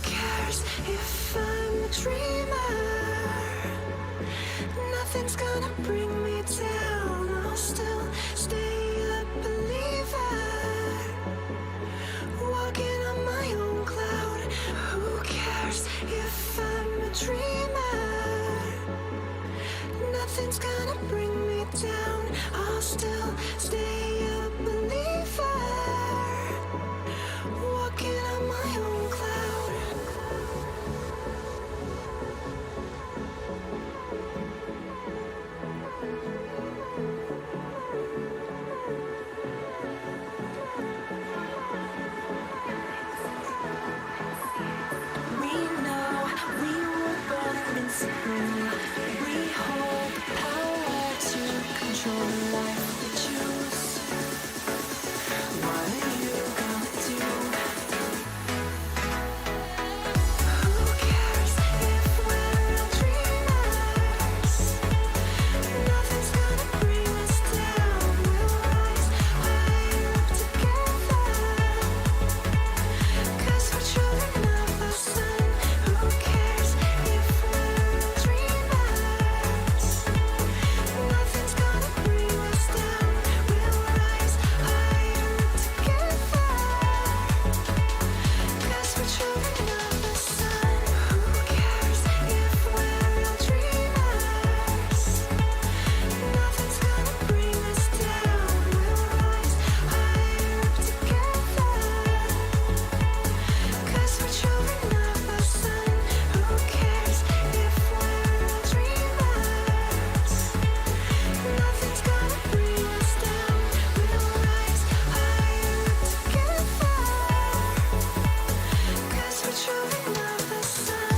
cares if I'm a dreamer? Nothing's gonna bring me down. I'll still stay a believer, walking on my own cloud. Who cares if I'm a dreamer? Nothing's gonna bring me down. I'll still stay a believer, walking on my own cloud. We know we were born invincible. We hold the power to control the life we choose. What are you gonna do? Who cares if we're all dreamers? Nothing's gonna bring us down. We'll rise higher up together, 'cause we're children of the sun. Who cares if we're all dreamers? Nothing's gonna bring us down. We'll rise higher up together, 'cause we're children of the sun. Who cares if we're all dreamers? Nothing's gonna bring us down. We'll rise higher up together, 'cause we're children of the sun. Who cares if we're all dreamers? Nothing's gonna bring us down. We'll rise higher up together, 'cause we're children of the sun.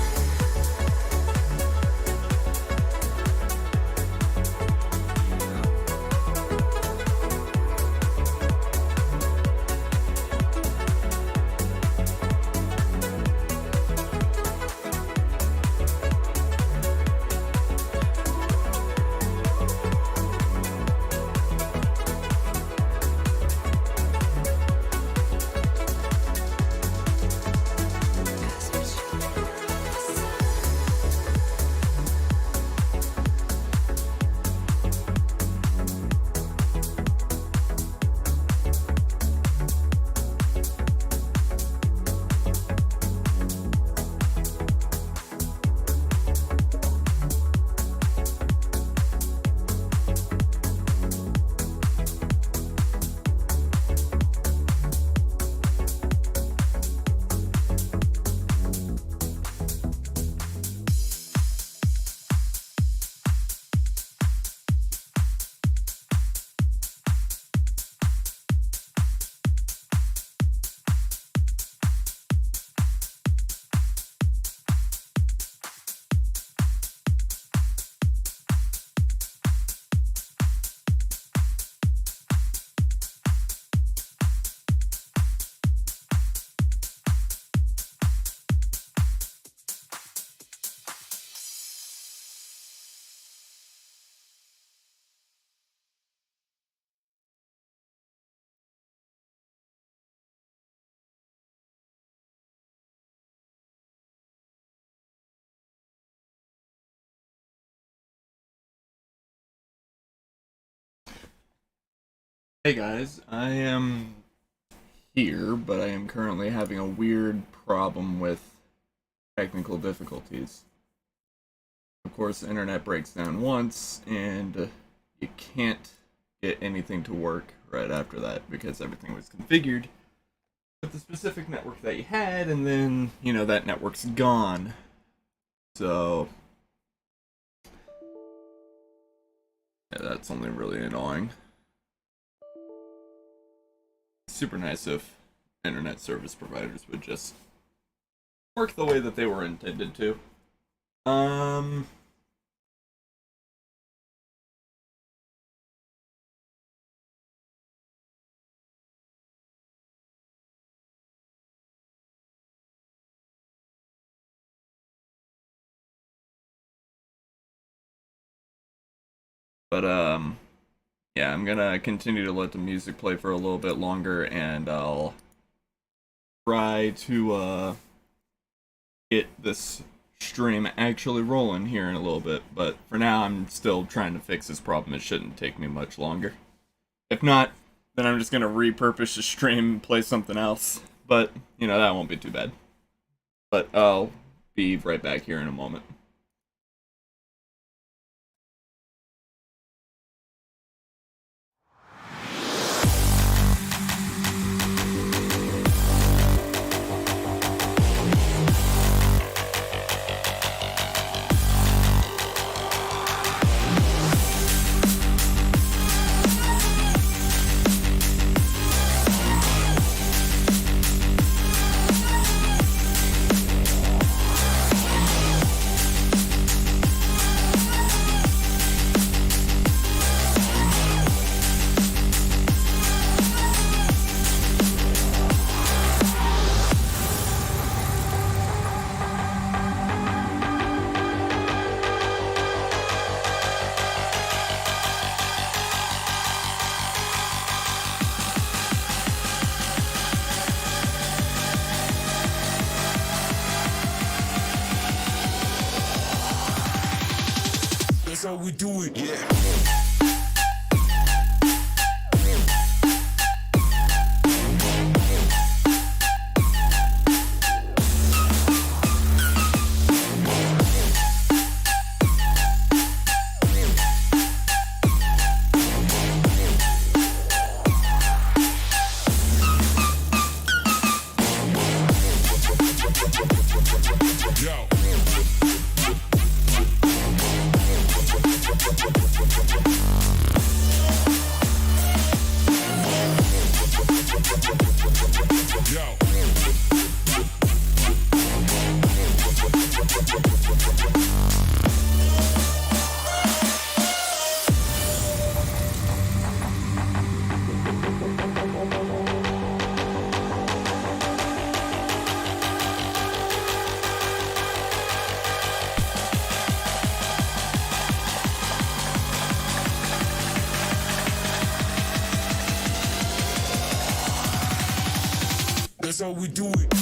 Hey guys, I am here, but I am currently having a weird problem with technical difficulties. Of course, the internet breaks down once, and you can't get anything to work right after that because everything was configured with the specific network that you had, and then, that network's gone. So, yeah, that's only really annoying. Super nice if internet service providers would just work the way that they were intended to. But yeah, I'm gonna continue to let the music play for a little bit longer, and I'll try to get this stream actually rolling here in a little bit. But for now, I'm still trying to fix this problem. It shouldn't take me much longer. If not, then I'm just going to repurpose the stream and play something else. But, you know, that won't be too bad. But I'll be right back here in a moment. That's how we do it. Yeah. Yo. Yo. That's how we do it.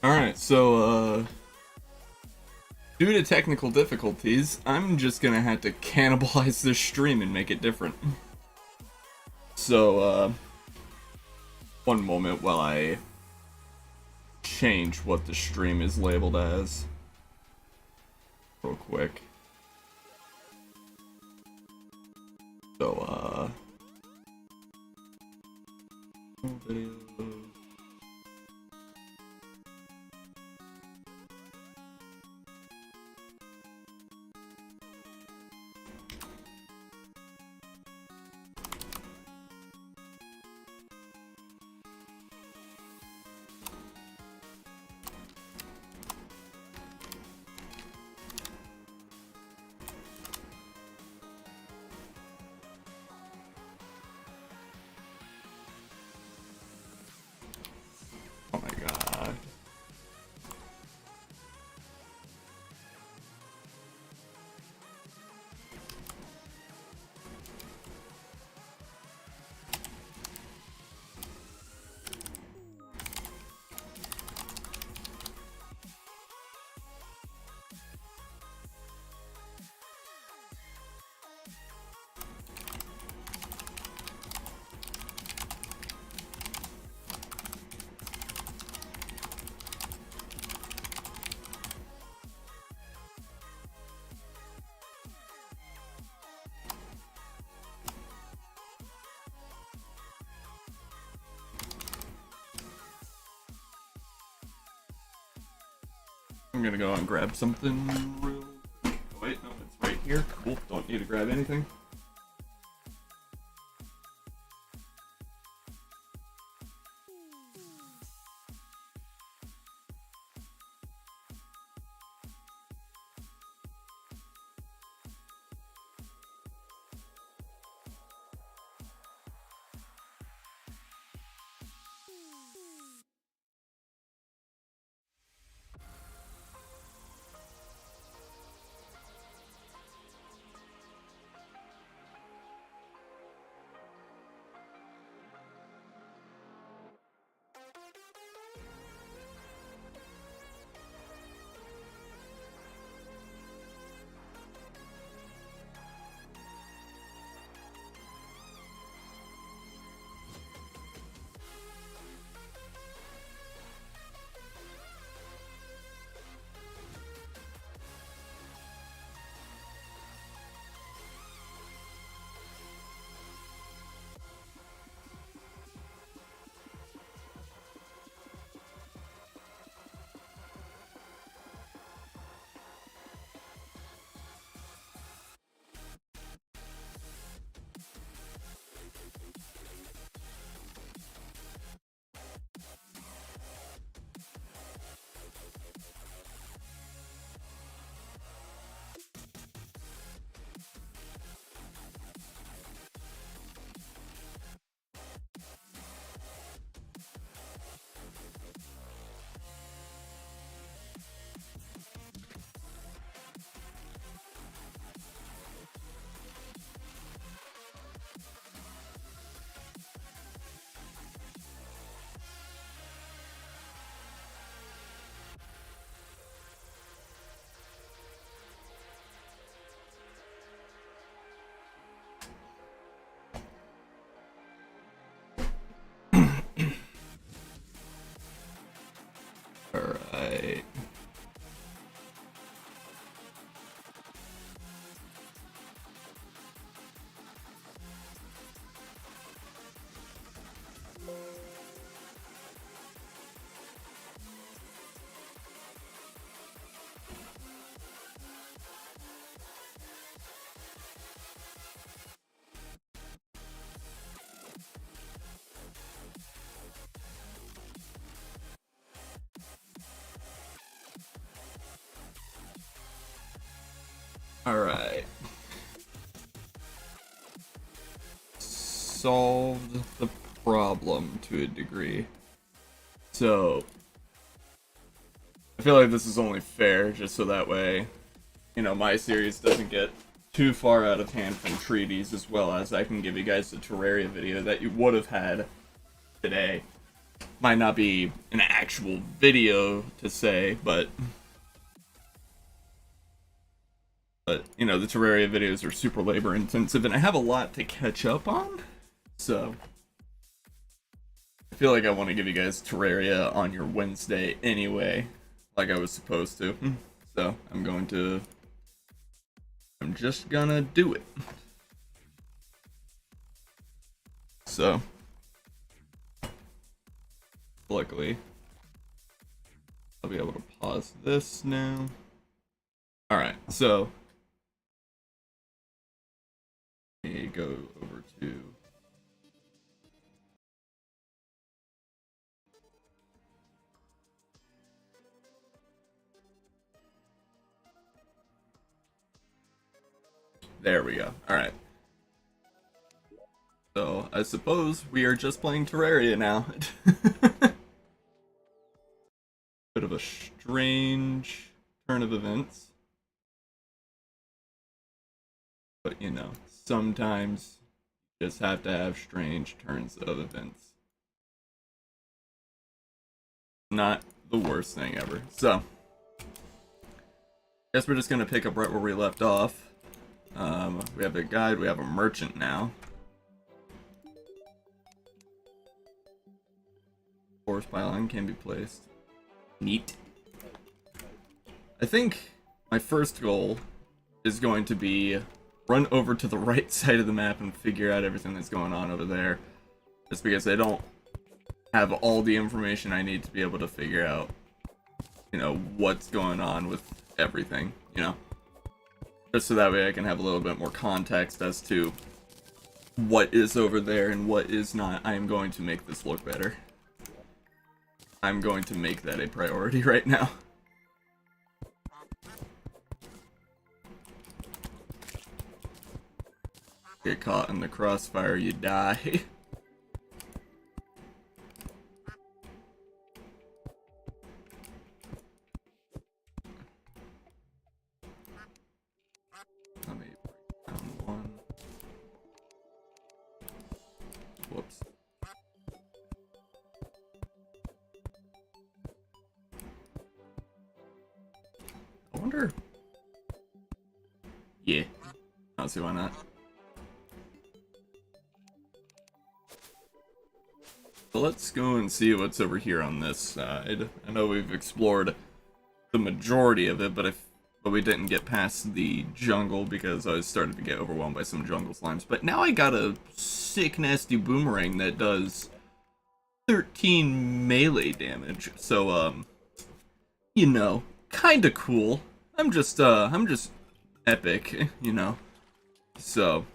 Alright, so, due to technical difficulties, I'm just gonna have to cannibalize this stream and make it different. So, one moment while I change what the stream is labeled as. Real quick. So, video. Oh my god. I'm gonna go and grab something real quick. Oh, wait, no, it's right here. Cool, don't need to grab anything. Alright. Solved the problem to a degree. So, I feel like this is only fair, just so that way, you know, my series doesn't get too far out of hand from treaties, as well as I can give you guys the Terraria video that you would have had today. Might not be an actual video to say, but you know, the Terraria videos are super labor intensive, and I have a lot to catch up on, so I feel like I want to give you guys Terraria on your Wednesday anyway, like I was supposed to. So I'm just gonna do it. So, luckily, I'll be able to pause this now. Alright, so let me go over to there we go. Alright. So, I suppose we are just playing Terraria now. Bit of a strange turn of events. But, you know, sometimes you just have to have strange turns of events. Not the worst thing ever. So, guess we're just gonna pick up right where we left off. We have a guide, we have a merchant now. Forest pylon can be placed. Neat. I think my first goal is going to be run over to the right side of the map and figure out everything that's going on over there. Just because I don't have all the information I need to be able to figure out, you know, what's going on with everything, you know? Just so that way I can have a little bit more context as to what is over there and what is not. I am going to make this look better. I'm going to make that a priority right now. Get caught in the crossfire, you die. Let me break down one. Whoops. I wonder. Yeah. I don't see why not. So let's go and see what's over here on this side. I know we've explored the majority of it, but we didn't get past the jungle because I started to get overwhelmed by some jungle slimes. But now I got a sick, nasty boomerang that does 13 melee damage. So, you know, kinda cool. I'm just epic, you know. So,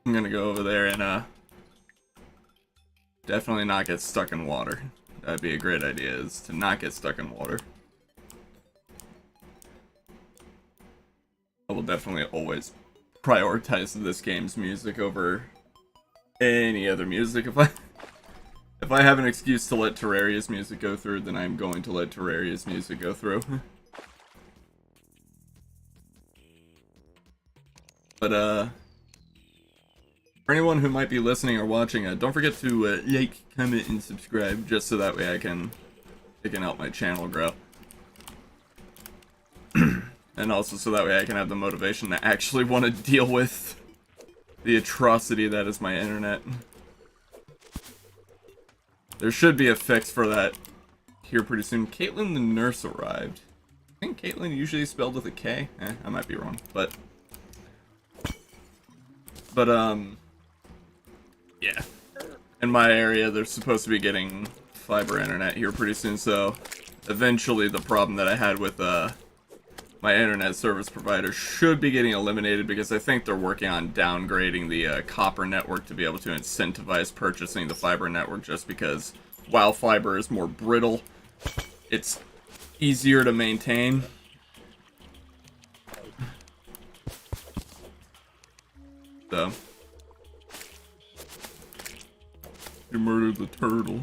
I'm gonna go over there and, definitely not get stuck in water. That'd be a great idea, is to not get stuck in water. I will definitely always prioritize this game's music over any other music. If I have an excuse to let Terraria's music go through, then I'm going to let Terraria's music go through. But, for anyone who might be listening or watching, don't forget to like, comment, and subscribe, just so that way it can help my channel grow. And also so that way I can have the motivation to actually want to deal with the atrocity that is my internet. There should be a fix for that here pretty soon. Caitlin the nurse arrived. I think Caitlin usually spelled with a K. I might be wrong, but yeah. In my area, they're supposed to be getting fiber internet here pretty soon, so eventually the problem that I had with my internet service provider should be getting eliminated, because I think they're working on downgrading the copper network to be able to incentivize purchasing the fiber network, just because while fiber is more brittle, it's easier to maintain. So you murdered the turtle.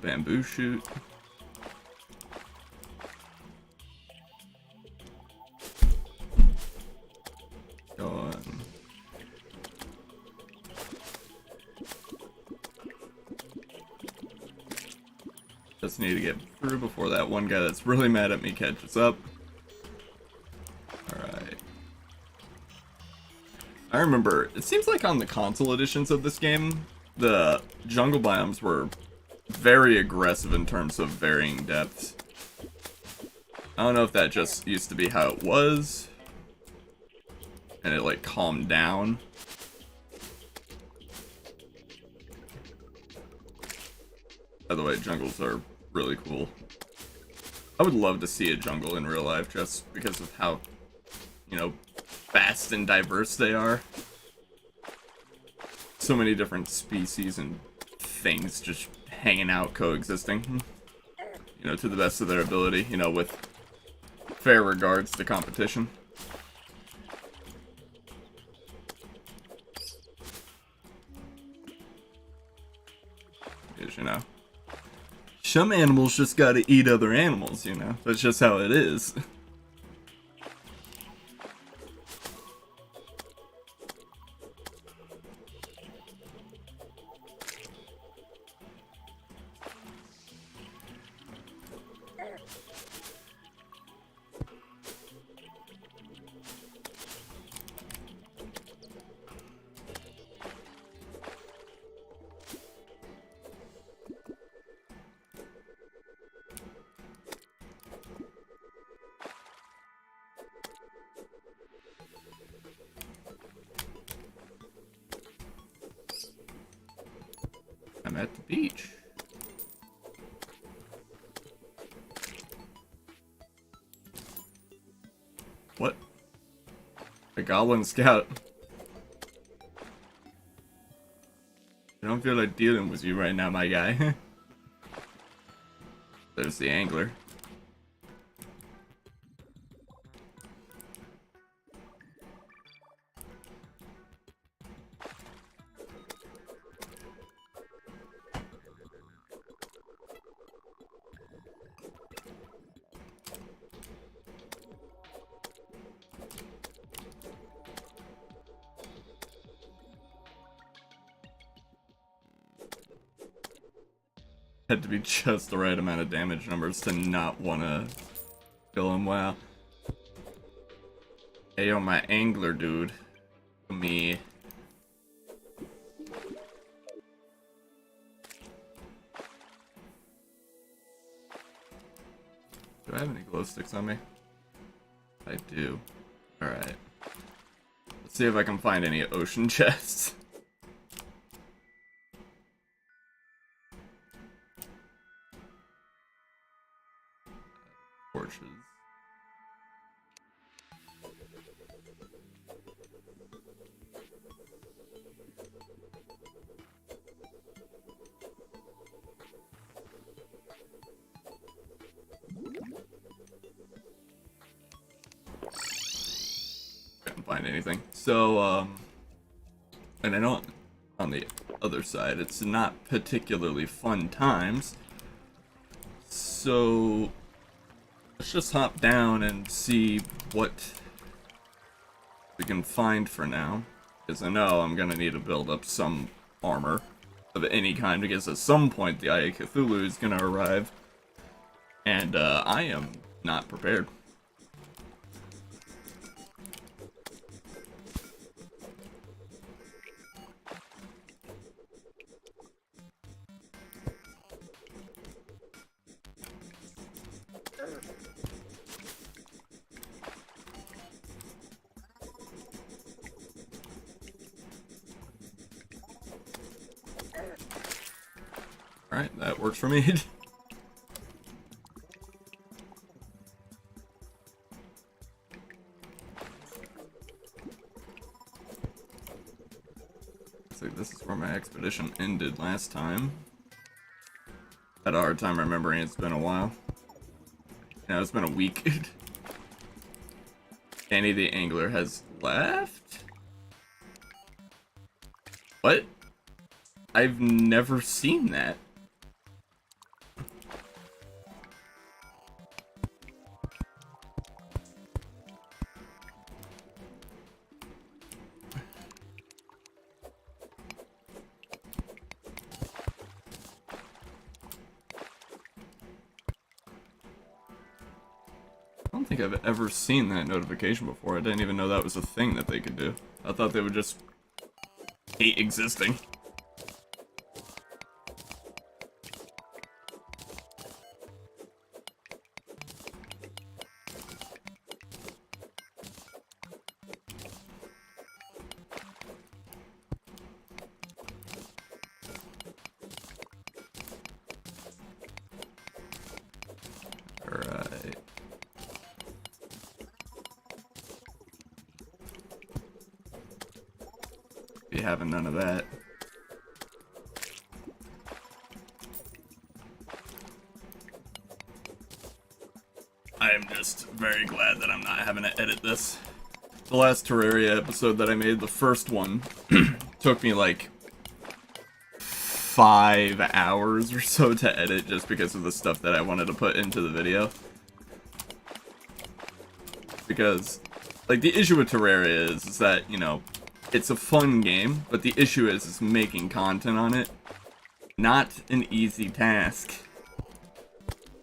Bamboo shoot. Go on. Just need to get through before that one guy that's really mad at me catches up. Alright. I remember, it seems like on the console editions of this game, the jungle biomes were very aggressive in terms of varying depths. I don't know if that just used to be how it was, and it like calmed down. By the way, jungles are really cool. I would love to see a jungle in real life just because of how, you know, vast and diverse they are. So many different species and things just hanging out, coexisting, you know, to the best of their ability, you know, with fair regards to competition. Because, you know, some animals just gotta eat other animals, you know? That's just how it is. I'm at the beach. What? A goblin scout. I don't feel like dealing with you right now, my guy. There's the angler. Had to be just the right amount of damage numbers to not want to kill him. Wow. Hey, yo, my angler dude. Me. Do I have any glow sticks on me? I do. Alright. Let's see if I can find any ocean chests. Torches. Can't find anything. So, and I know on the other side, it's not particularly fun times. So, let's just hop down and see what we can find for now. Because I know I'm gonna need to build up some armor of any kind, because at some point the Eye of Cthulhu is gonna arrive. And I am not prepared. Alright, that works for me. So this is where my expedition ended last time. Had a hard time remembering, it's been a while. Yeah, it's been a week. Danny the Angler has left? What? I've never seen that. I don't think I've ever seen that notification before. I didn't even know that was a thing that they could do. I thought they would just hate existing. Alright. Be having none of that. I am just very glad that I'm not having to edit this. The last Terraria episode that I made, the first one, took me like 5 hours or so to edit just because of the stuff that I wanted to put into the video. Because, like, the issue with Terraria is that, you know, it's a fun game, but the issue is making content on it. Not an easy task.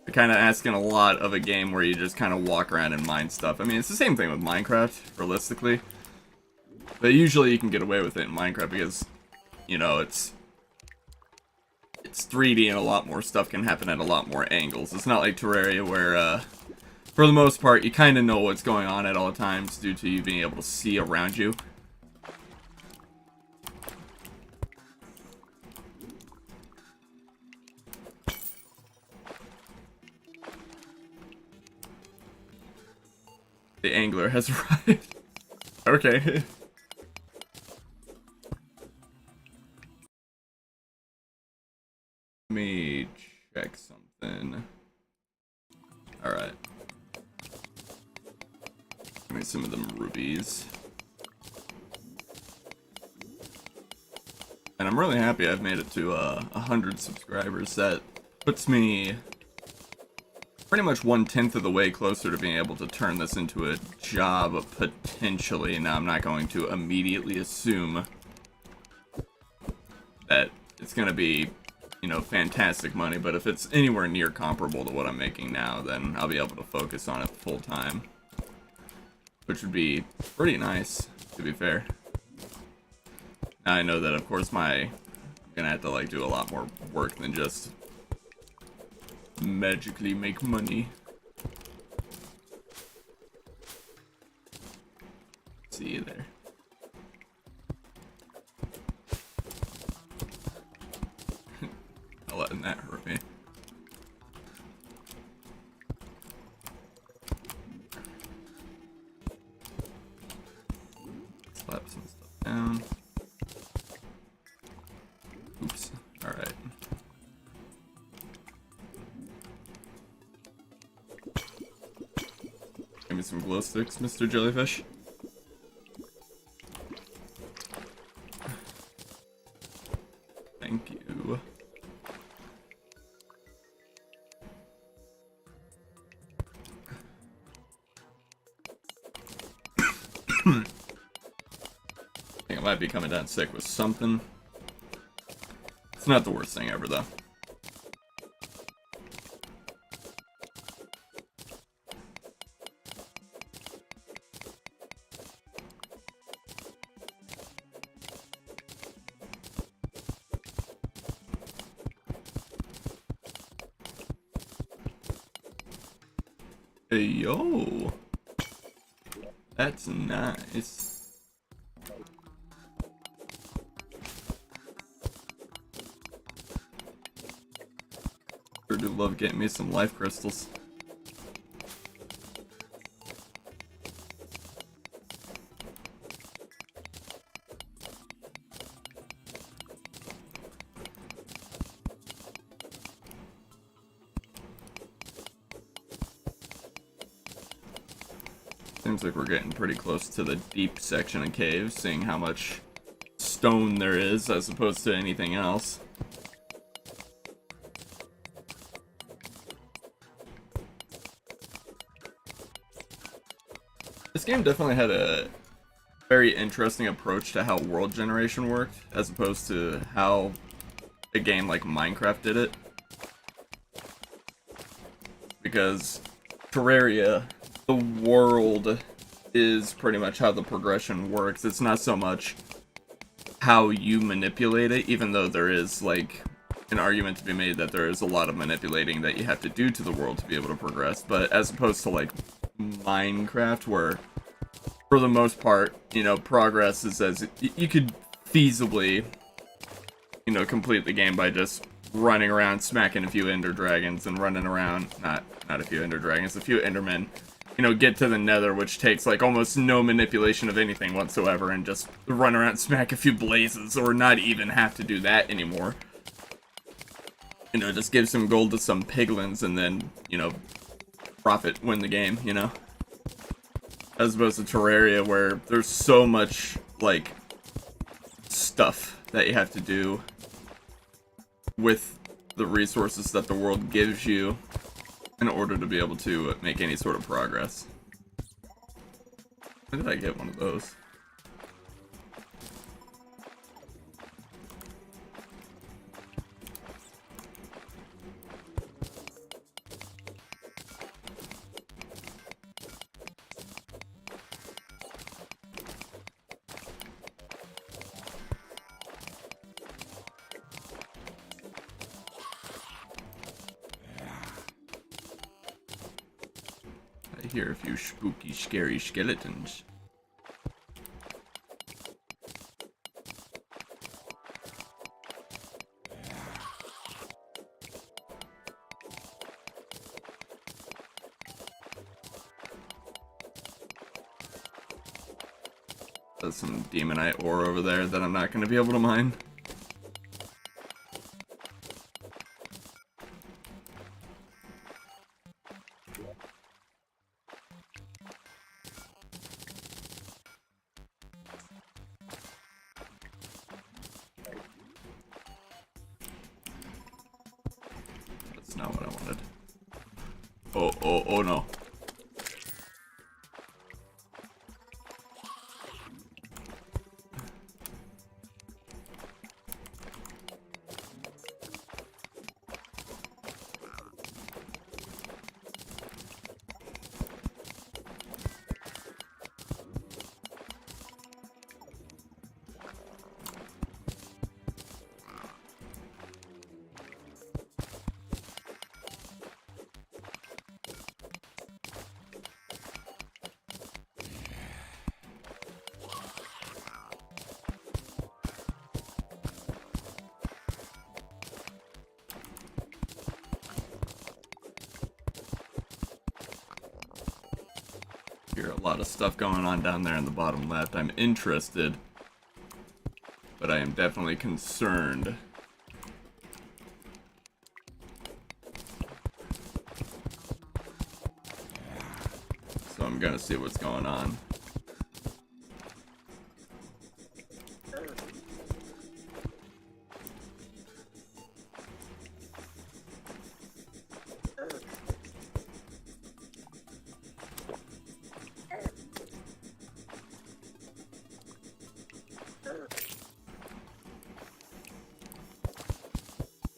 You're kind of asking a lot of a game where you just kind of walk around and mine stuff. I mean, it's the same thing with Minecraft, realistically. But usually you can get away with it in Minecraft because, you know, it's 3D and a lot more stuff can happen at a lot more angles. It's not like Terraria where, for the most part, you kind of know what's going on at all times due to you being able to see around you. The angler has arrived. Okay. Let me check something. Alright. Give me some of them rubies. And I'm really happy I've made it to 100 subscribers. That puts me pretty much 1/10 of the way closer to being able to turn this into a job, potentially. Now, I'm not going to immediately assume that it's going to be, you know, fantastic money, but if it's anywhere near comparable to what I'm making now, then I'll be able to focus on it full time. Which would be pretty nice, to be fair. Now, I know that, of course, I'm gonna have to, like, do a lot more work than just magically make money. See you there. Not letting that hurt me. Slap some stuff down. Oops. Alright. Give me some glow sticks, Mr. Jellyfish. Thank you. I think I might be coming down sick with something. It's not the worst thing ever, though. Hey, yo. That's nice. Sure do love getting me some life crystals. Seems like we're getting pretty close to the deep section of caves, seeing how much stone there is as opposed to anything else. This game definitely had a very interesting approach to how world generation worked, as opposed to how a game like Minecraft did it. Because Terraria, the world is pretty much how the progression works. It's not so much how you manipulate it, even though there is, like, an argument to be made that there is a lot of manipulating that you have to do to the world to be able to progress. But as opposed to, like, Minecraft, where, for the most part, you know, progress is as... You could feasibly, you know, complete the game by just running around, smacking a few ender dragons, and running around... Not a few ender dragons, a few endermen. You know, get to the nether, which takes, like, almost no manipulation of anything whatsoever, and just run around, smack a few blazes, or not even have to do that anymore. You know, just give some gold to some piglins, and then, you know, profit, win the game, you know? As opposed to Terraria, where there's so much, like, stuff that you have to do with the resources that the world gives you in order to be able to make any sort of progress. When did I get one of those? I hear a few spooky, scary skeletons. There's some demonite ore over there that I'm not going to be able to mine. That's not what I wanted. Oh no. Hear a lot of stuff going on down there in the bottom left. I'm interested, but I am definitely concerned. So I'm gonna see what's going on.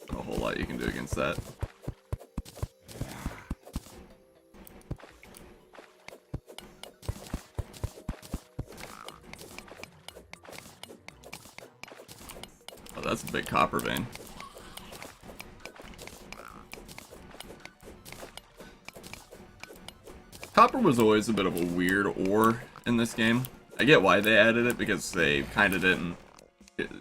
A whole lot you can do against that. Oh, that's a big copper vein. Copper was always a bit of a weird ore in this game. I get why they added it, because they kind of didn't.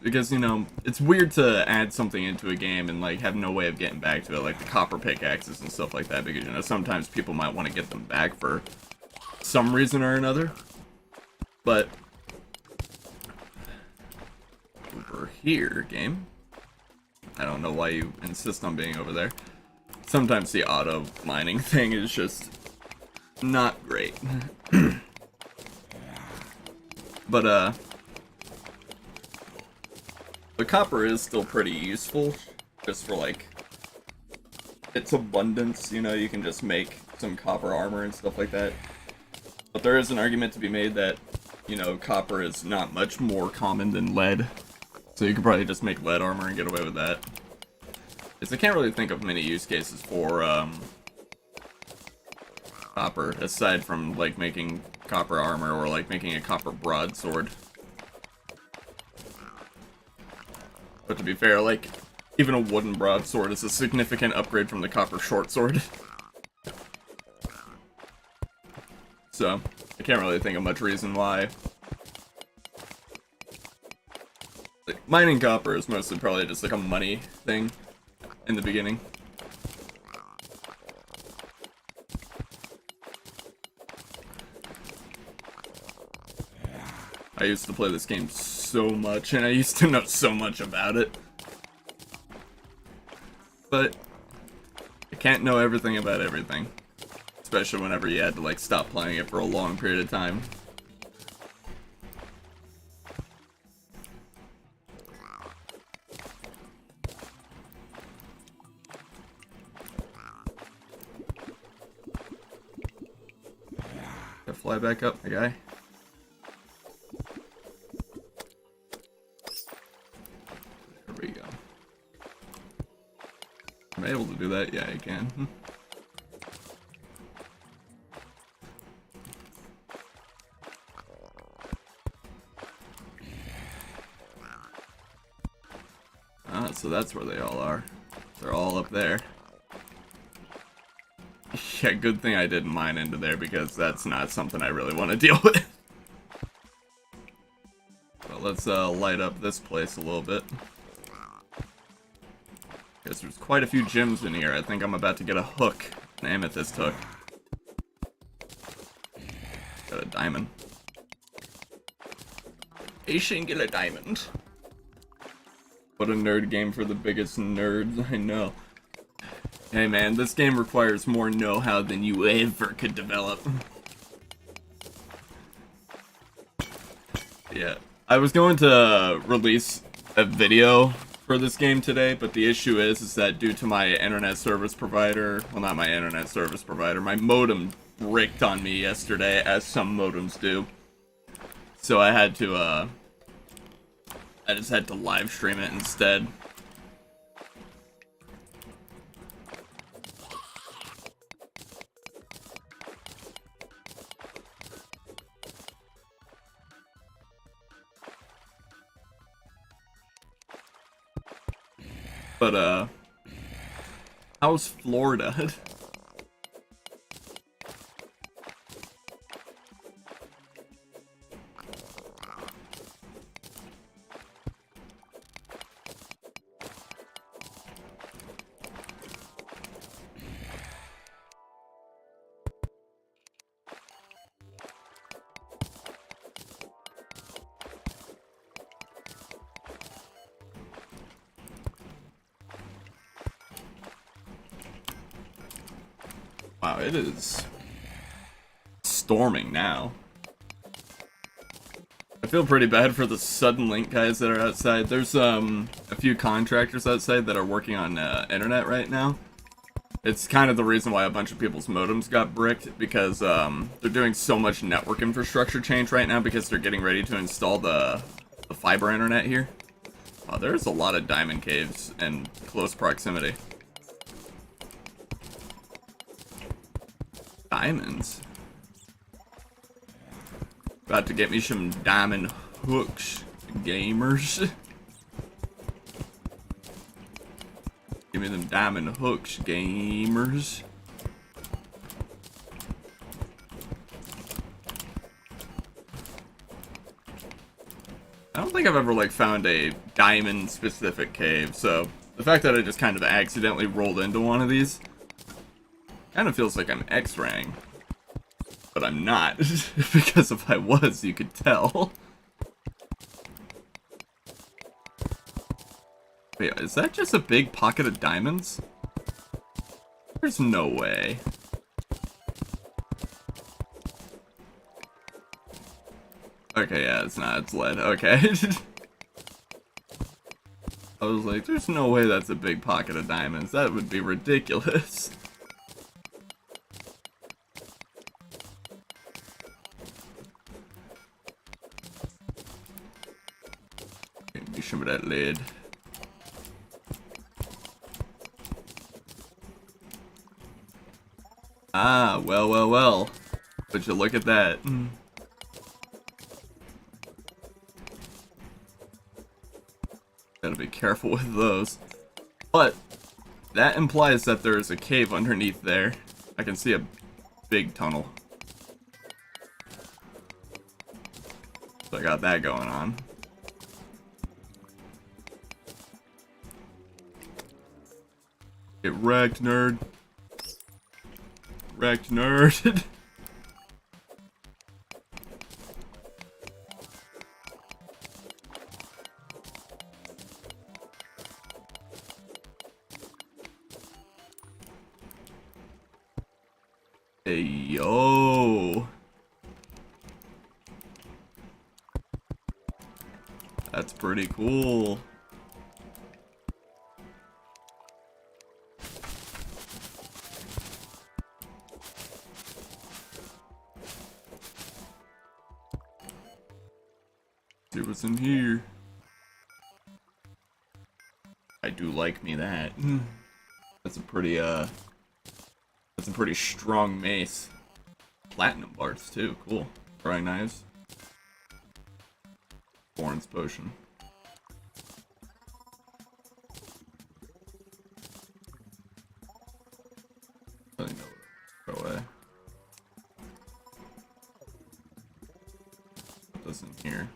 Because, you know, it's weird to add something into a game and, like, have no way of getting back to it, like the copper pickaxes and stuff like that, because, you know, sometimes people might want to get them back for some reason or another. But over here, game, I don't know why you insist on being over there. Sometimes the auto mining thing is just not great. But the copper is still pretty useful, just for like its abundance. You know, you can just make some copper armor and stuff like that. But there is an argument to be made that, you know, copper is not much more common than lead. So you could probably just make lead armor and get away with that. Because I can't really think of many use cases for copper, aside from like making copper armor or like making a copper broadsword. But to be fair, like, even a wooden broadsword is a significant upgrade from the copper shortsword. So, I can't really think of much reason why. Like, mining copper is mostly probably just like a money thing in the beginning. I used to play this game so much, and I used to know so much about it. But I can't know everything about everything. Especially whenever you had to, like, stop playing it for a long period of time. Gotta fly back up, my guy. There we go. Am I able to do that? Yeah, I can. Ah, so that's where they all are. They're all up there. Yeah, good thing I didn't mine into there because that's not something I really want to deal with. But let's light up this place a little bit. Because there's quite a few gems in here. I think I'm about to get a hook. An amethyst hook. Got a diamond. A singular diamond. What a nerd game for the biggest nerds, I know. Hey man, this game requires more know-how than you ever could develop. Yeah, I was going to release a video for this game today, but the issue is that due to my internet service provider, well not my internet service provider, my modem bricked on me yesterday, as some modems do. So I had to, I just had to live stream it instead. But, how's Florida? Wow, it is storming now. I feel pretty bad for the sudden link guys that are outside. There's a few contractors outside that are working on internet right now. It's kind of the reason why a bunch of people's modems got bricked, because they're doing so much network infrastructure change right now because they're getting ready to install the fiber internet here. Oh, there's a lot of diamond caves in close proximity. Diamonds. About to get me some diamond hooks, gamers. Give me them diamond hooks, gamers. I don't think I've ever like found a diamond specific cave, so the fact that I just kind of accidentally rolled into one of these kind of feels like I'm X-raying. But I'm not, because if I was, you could tell. Wait, is that just a big pocket of diamonds? There's no way. Okay, yeah, it's not. It's lead. Okay. I was like, there's no way that's a big pocket of diamonds. That would be ridiculous. Give me some of that lead. Ah, well, well, well. Would you look at that? Gotta be careful with those. But that implies that there is a cave underneath there. I can see a big tunnel. So I got that going on. Get wrecked, nerd. Wrecked, nerd. Hey, yo. That's pretty cool. See what's in here. I do like me that. That's a pretty strong mace. Platinum parts too, cool. Throwing knives. Thorns potion. Really know what to throw away. Put this in here.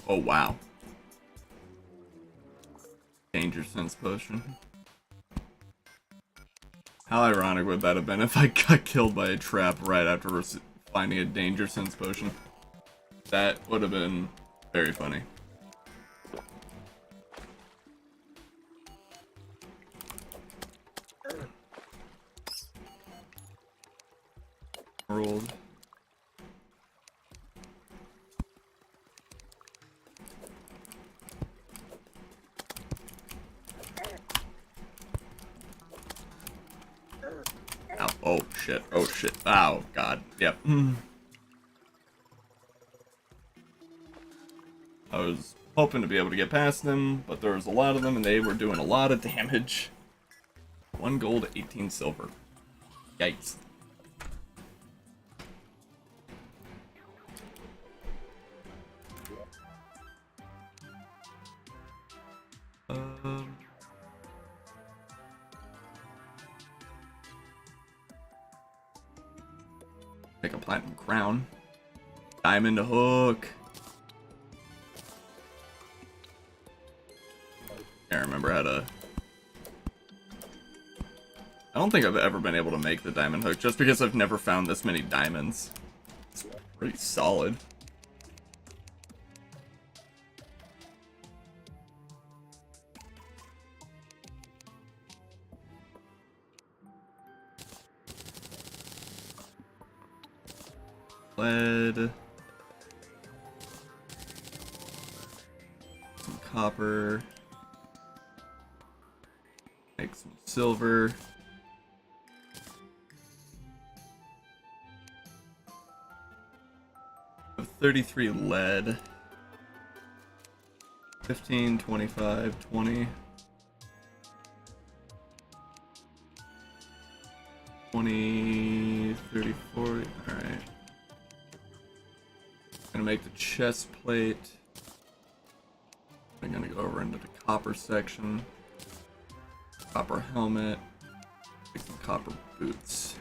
Oh wow. Danger sense potion. How ironic would that have been if I got killed by a trap right after finding a danger sense potion? That would have been very funny. Rolled. Ow. Oh shit. Oh shit. Oh god. Yep. I was hoping to be able to get past them, but there was a lot of them and they were doing a lot of damage. 1 gold, 18 silver. Yikes. Make a platinum crown. Diamond hook. Can't remember how to... I don't think I've ever been able to make the diamond hook, just because I've never found this many diamonds. It's pretty solid. Lead. Some copper. Make some silver. I have 33 lead. 15, 25, 20. 20, 30, 40. Alright. Gonna make the chest plate. I'm gonna go over into the copper section. Copper helmet. Make some copper boots.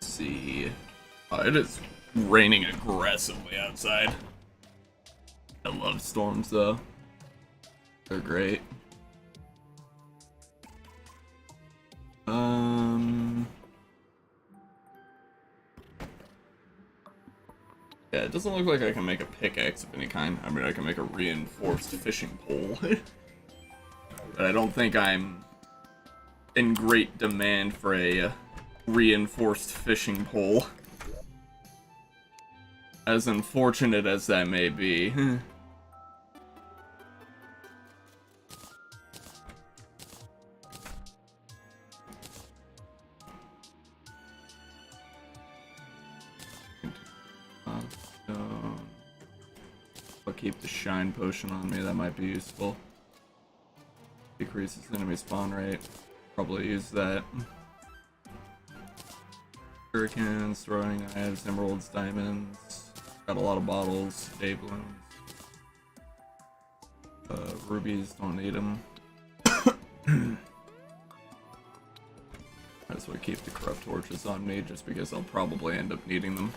See. It is raining aggressively outside. I love storms though. They're great. Yeah, it doesn't look like I can make a pickaxe of any kind. I mean, I can make a reinforced fishing pole. But I don't think I'm in great demand for a reinforced fishing pole. As unfortunate as that may be. I'll keep the shine potion on me, that might be useful. Decreases enemy spawn rate. Probably use that. Hurricanes, throwing knives, emeralds, diamonds. Got a lot of bottles, day balloons. Rubies, don't need them. That's why I keep the corrupt torches on me, just because I'll probably end up needing them.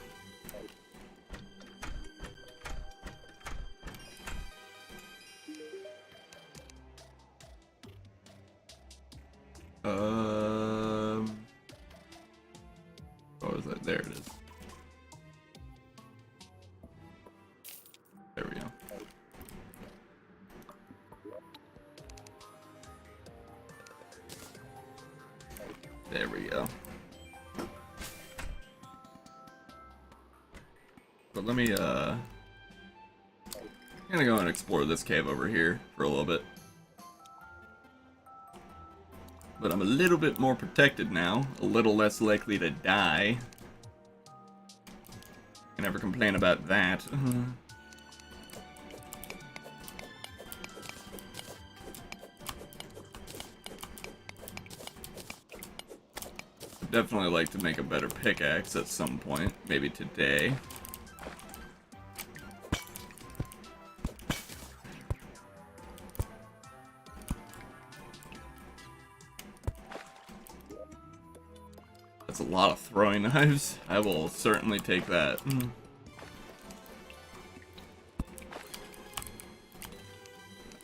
What was that? There it is. There we go. There we go. But let me, I'm gonna go and explore this cave over here for a little bit. But I'm a little bit more protected now, a little less likely to die. Can never complain about that. I'd definitely like to make a better pickaxe at some point, maybe today. That's a lot of throwing knives. I will certainly take that. I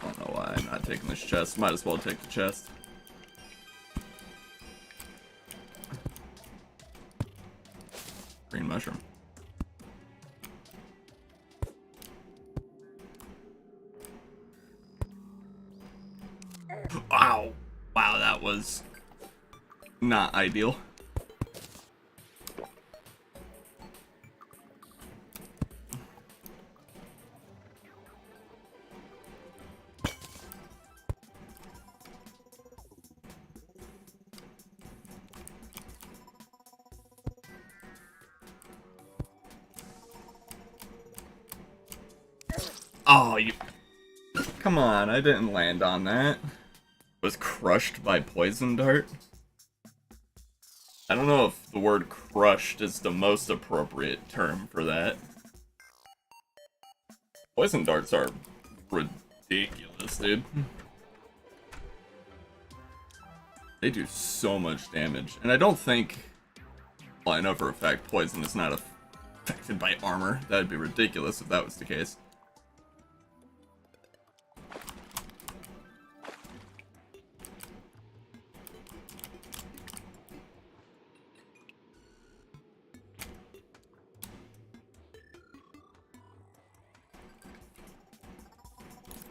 don't know why I'm not taking this chest. Might as well take the chest. Green mushroom. Wow. Wow, that was not ideal. Oh, you... Come on, I didn't land on that. Was crushed by poison dart? I don't know if the word crushed is the most appropriate term for that. Poison darts are ridiculous, dude. They do so much damage. And I don't think... Well, I know for a fact poison is not affected by armor. That would be ridiculous if that was the case.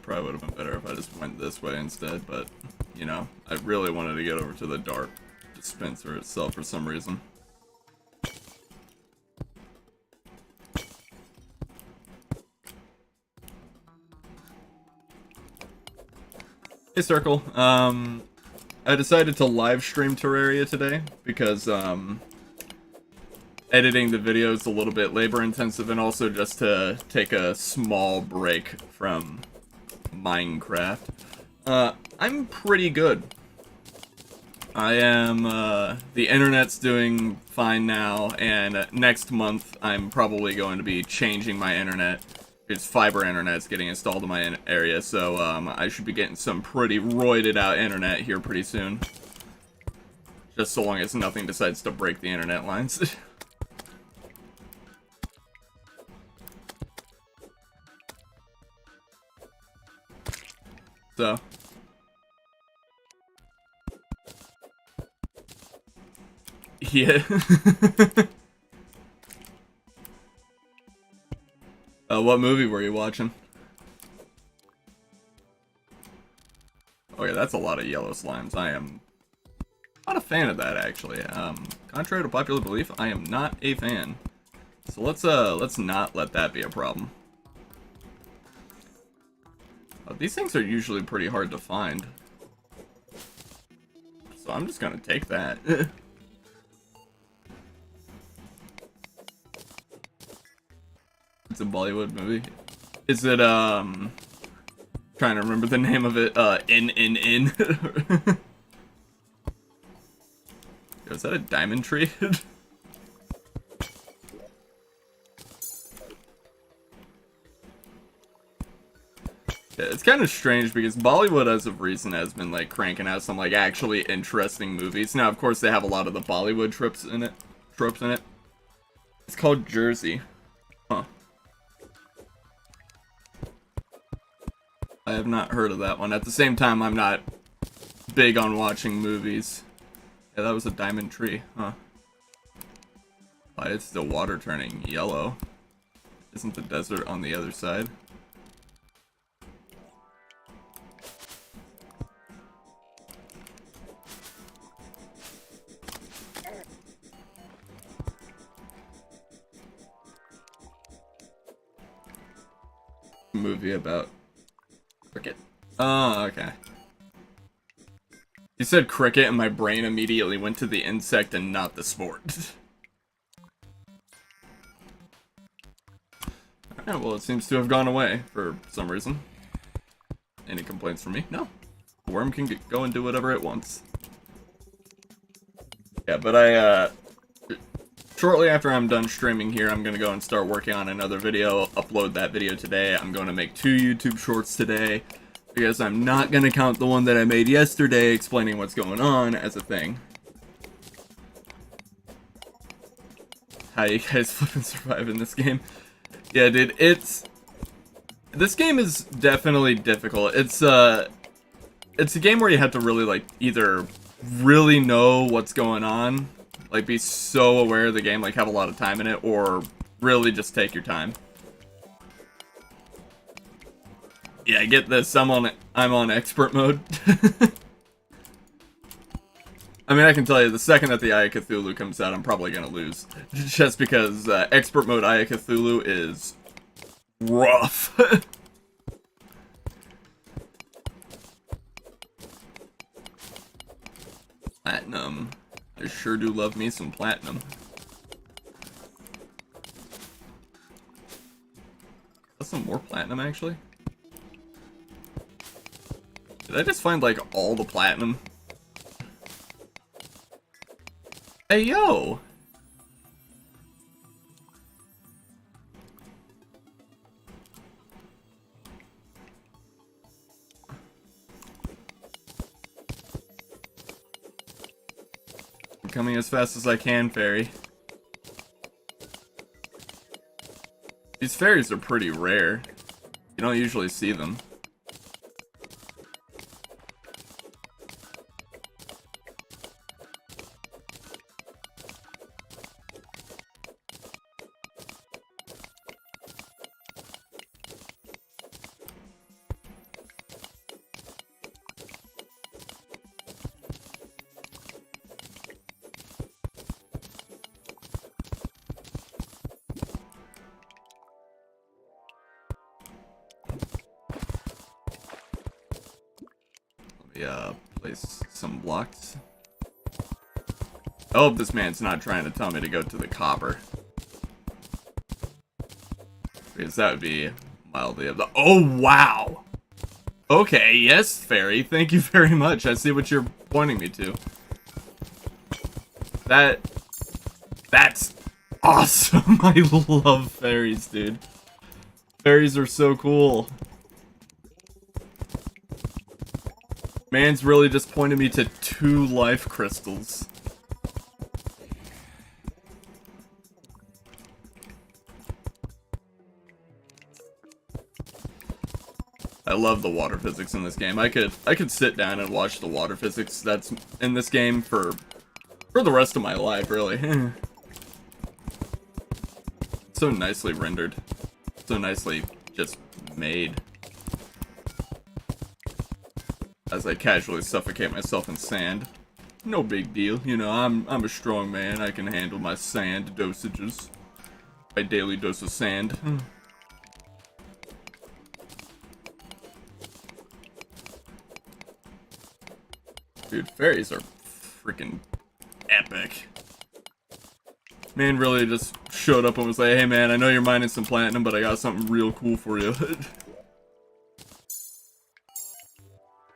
Probably would have been better if I just went this way instead, but, you know, I really wanted to get over to the dart dispenser itself for some reason. Hey Circle, I decided to live stream Terraria today because editing the video is a little bit labor intensive, and also just to take a small break from Minecraft. I'm pretty good. I am, the internet's doing fine now, and next month I'm probably going to be changing my internet. It's fiber internet's getting installed in my area, so I should be getting some pretty roided out internet here pretty soon. Just so long as nothing decides to break the internet lines. So. Yeah. What movie were you watching? Okay, that's a lot of yellow slimes. I am not a fan of that, actually. Contrary to popular belief, I am not a fan. So let's not let that be a problem. These things are usually pretty hard to find. So I'm just gonna take that. It's a Bollywood movie. Is it, trying to remember the name of it, In. Is that a diamond tree? Yeah, it's kind of strange because Bollywood, as of recent, has been, like, cranking out some, like, actually interesting movies. Now, of course, they have a lot of the Bollywood tropes in it. It's called Jersey. Huh. I have not heard of that one. At the same time, I'm not big on watching movies. Yeah, that was a diamond tree, huh? Why is the water turning yellow? Isn't the desert on the other side? Movie about cricket. Oh, okay. You said cricket and my brain immediately went to the insect and not the sport. Alright, well, it seems to have gone away for some reason. Any complaints from me? No. The worm can go and do whatever it wants. Yeah, but shortly after I'm done streaming here, I'm gonna go and start working on another video, upload that video today. I'm going to make 2 YouTube shorts today, because I'm not gonna count the one that I made yesterday explaining what's going on as a thing. How you guys flip and survive in this game? Yeah, dude, this game is definitely difficult. It's a game where you have to really, like, either really know what's going on, like, be so aware of the game, like, have a lot of time in it, or really just take your time. Yeah, get this, I'm on expert mode. I mean, I can tell you, the second that the Eye of Cthulhu comes out, I'm probably gonna lose. Just because expert mode Eye of Cthulhu is rough. Platinum. I sure do love me some platinum. That's some more platinum, actually. Did I just find, like, all the platinum? Hey, yo! I'm coming as fast as I can, fairy. These fairies are pretty rare. You don't usually see them. Place some blocks. I hope this man's not trying to tell me to go to the copper. Because that would be mildly of the— oh, wow! Okay, yes, fairy, thank you very much. I see what you're pointing me to. That's awesome. I love fairies, dude. Fairies are so cool. Man's really just pointed me to 2 life crystals. I love the water physics in this game. I could sit down and watch the water physics that's in this game for the rest of my life, really. So nicely rendered. So nicely just made. As I casually suffocate myself in sand. No big deal, you know, I'm a strong man. I can handle my sand dosages. My daily dose of sand. Dude, fairies are freaking epic. Man really just showed up and was like, hey man, I know you're mining some platinum, but I got something real cool for you.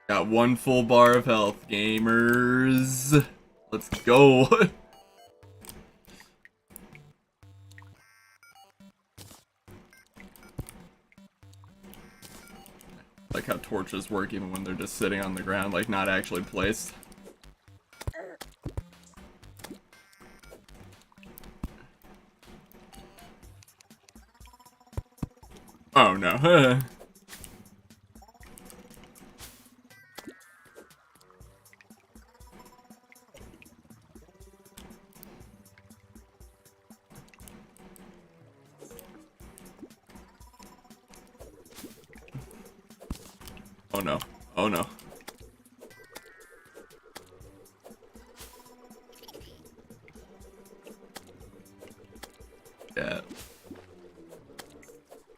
Got 1 full bar of health, gamers. Let's go. Like how torches work even when they're just sitting on the ground, like not actually placed. Oh no. Oh no. Oh no. Yeah.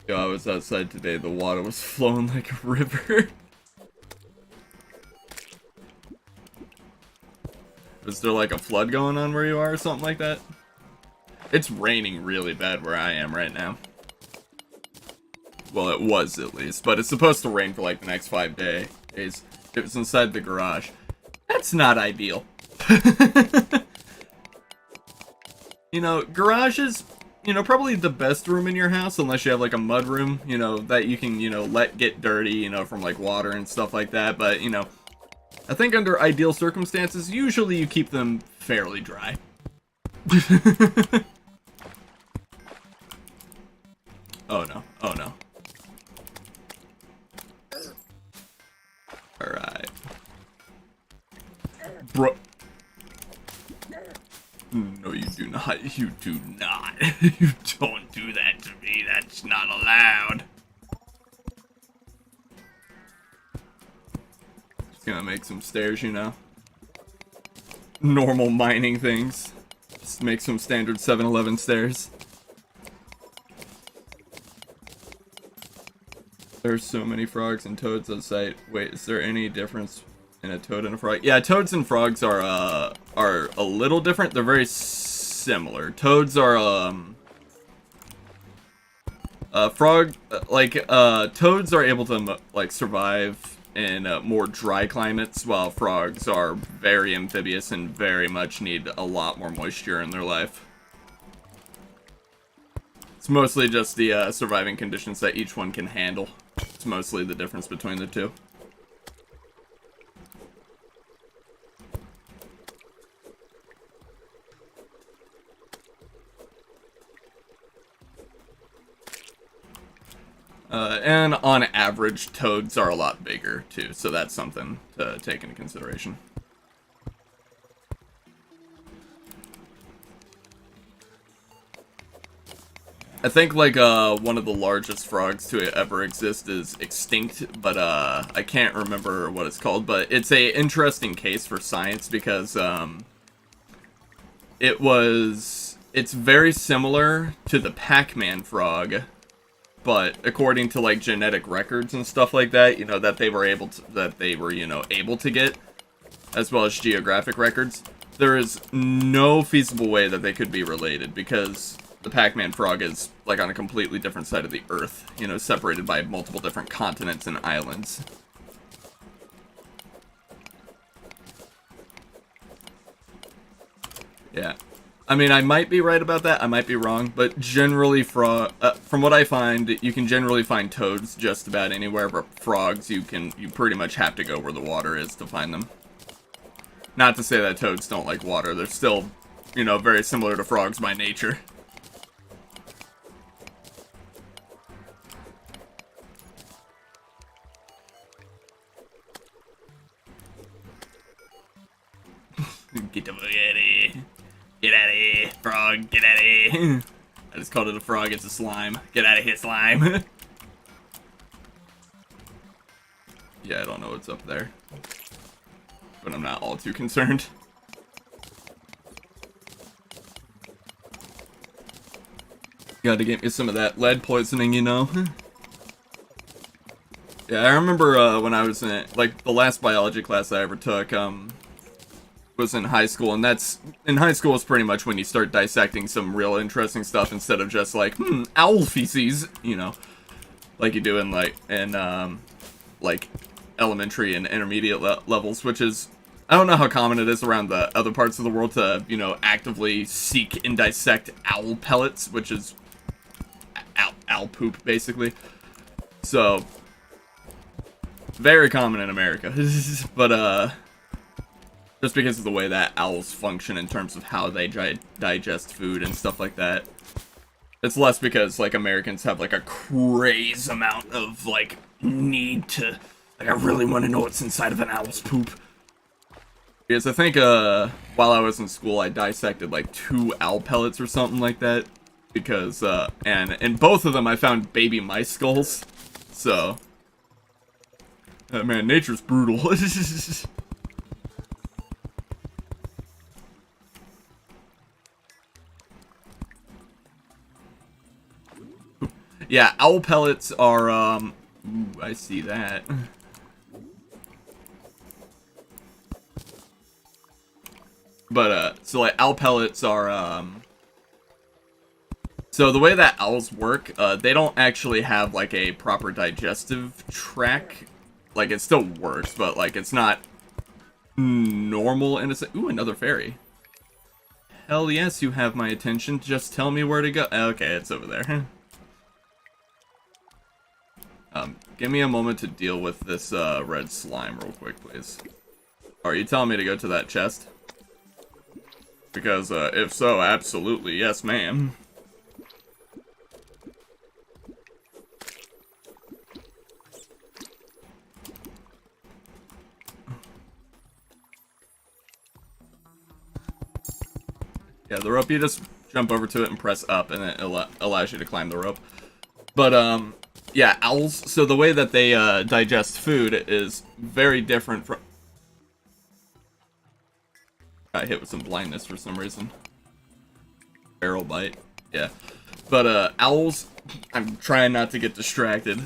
Yo, I was outside today, the water was flowing like a river. Is there like a flood going on where you are or something like that? It's raining really bad where I am right now. Well, it was at least, but it's supposed to rain for like the next 5 days. It was inside the garage. That's not ideal. You know, garages, you know, probably the best room in your house, unless you have like a mud room, you know, that you can, you know, let get dirty, you know, from like water and stuff like that. But, you know, I think under ideal circumstances, usually you keep them fairly dry. Oh no, oh no. Alright. Bro. No, you do not. You do not. You don't do that to me. That's not allowed. Just gonna make some stairs, you know. Normal mining things. Just make some standard 7-Eleven stairs. There's so many frogs and toads on site. Wait, is there any difference in a toad and a frog? Yeah, toads and frogs are a little different. They're very similar. Toads are toads are able to like survive in more dry climates, while frogs are very amphibious and very much need a lot more moisture in their life. It's mostly just the surviving conditions that each one can handle. It's mostly the difference between the two. And on average, toads are a lot bigger too, so that's something to take into consideration. I think like one of the largest frogs to ever exist is extinct, but I can't remember what it's called. But it's a interesting case for science because it's very similar to the Pac-Man frog, but according to like genetic records and stuff like that, you know, that they were able to get, as well as geographic records, there is no feasible way that they could be related because the Pac-Man frog is like on a completely different side of the earth, you know, separated by multiple different continents and islands. Yeah. I mean, I might be right about that, I might be wrong, but generally from what I find, you can generally find toads just about anywhere, but frogs, you pretty much have to go where the water is to find them. Not to say that toads don't like water, they're still, you know, very similar to frogs by nature. Get the fuck out of here. Get out of here, frog. Get out of here. I just called it a frog. It's a slime. Get out of here, slime. Yeah, I don't know what's up there. But I'm not all too concerned. Gotta get me some of that lead poisoning, you know? Yeah, I remember when I was in, like, the last biology class I ever took, was in high school, and in high school is pretty much when you start dissecting some real interesting stuff instead of just like, owl feces, you know, like you do in, like, elementary and intermediate levels, which is, I don't know how common it is around the other parts of the world to, you know, actively seek and dissect owl pellets, which is owl poop, basically. So, very common in America, but, just because of the way that owls function in terms of how they digest food and stuff like that. It's less because, like, Americans have, like, a crazy amount of, like, need to, like, I really want to know what's inside of an owl's poop. Because I think, while I was in school, I dissected, like, 2 owl pellets or something like that. Because, and in both of them, I found baby mice skulls. So, man, nature's brutal. Yeah, owl pellets are, ooh, I see that. But, so, like, owl pellets are, so the way that owls work, they don't actually have, like, a proper digestive tract. Like, it still works, but, like, it's not normal in a sense. Ooh, another fairy. Hell yes, you have my attention. Just tell me where to go. Okay, it's over there. Give me a moment to deal with this, red slime real quick, please. Are you telling me to go to that chest? Because, if so, absolutely, yes, ma'am. Yeah, the rope, you just jump over to it and press up, and it allows you to climb the rope. But, yeah, owls, so the way that they, digest food is very different from... Got hit with some blindness for some reason. Barrel bite, yeah. But, owls, I'm trying not to get distracted.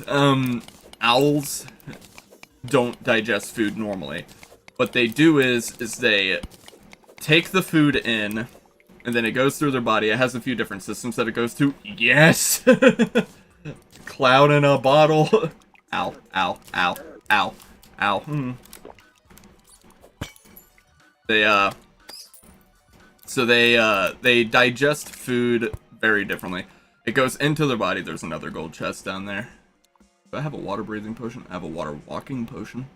Owls don't digest food normally. What they do is they take the food in, and then it goes through their body. It has a few different systems that it goes to. Yes! Cloud in a bottle. Ow, ow, ow, ow, ow. They digest food very differently. It goes into their body. There's another gold chest down there. Do I have a water breathing potion? I have a water walking potion.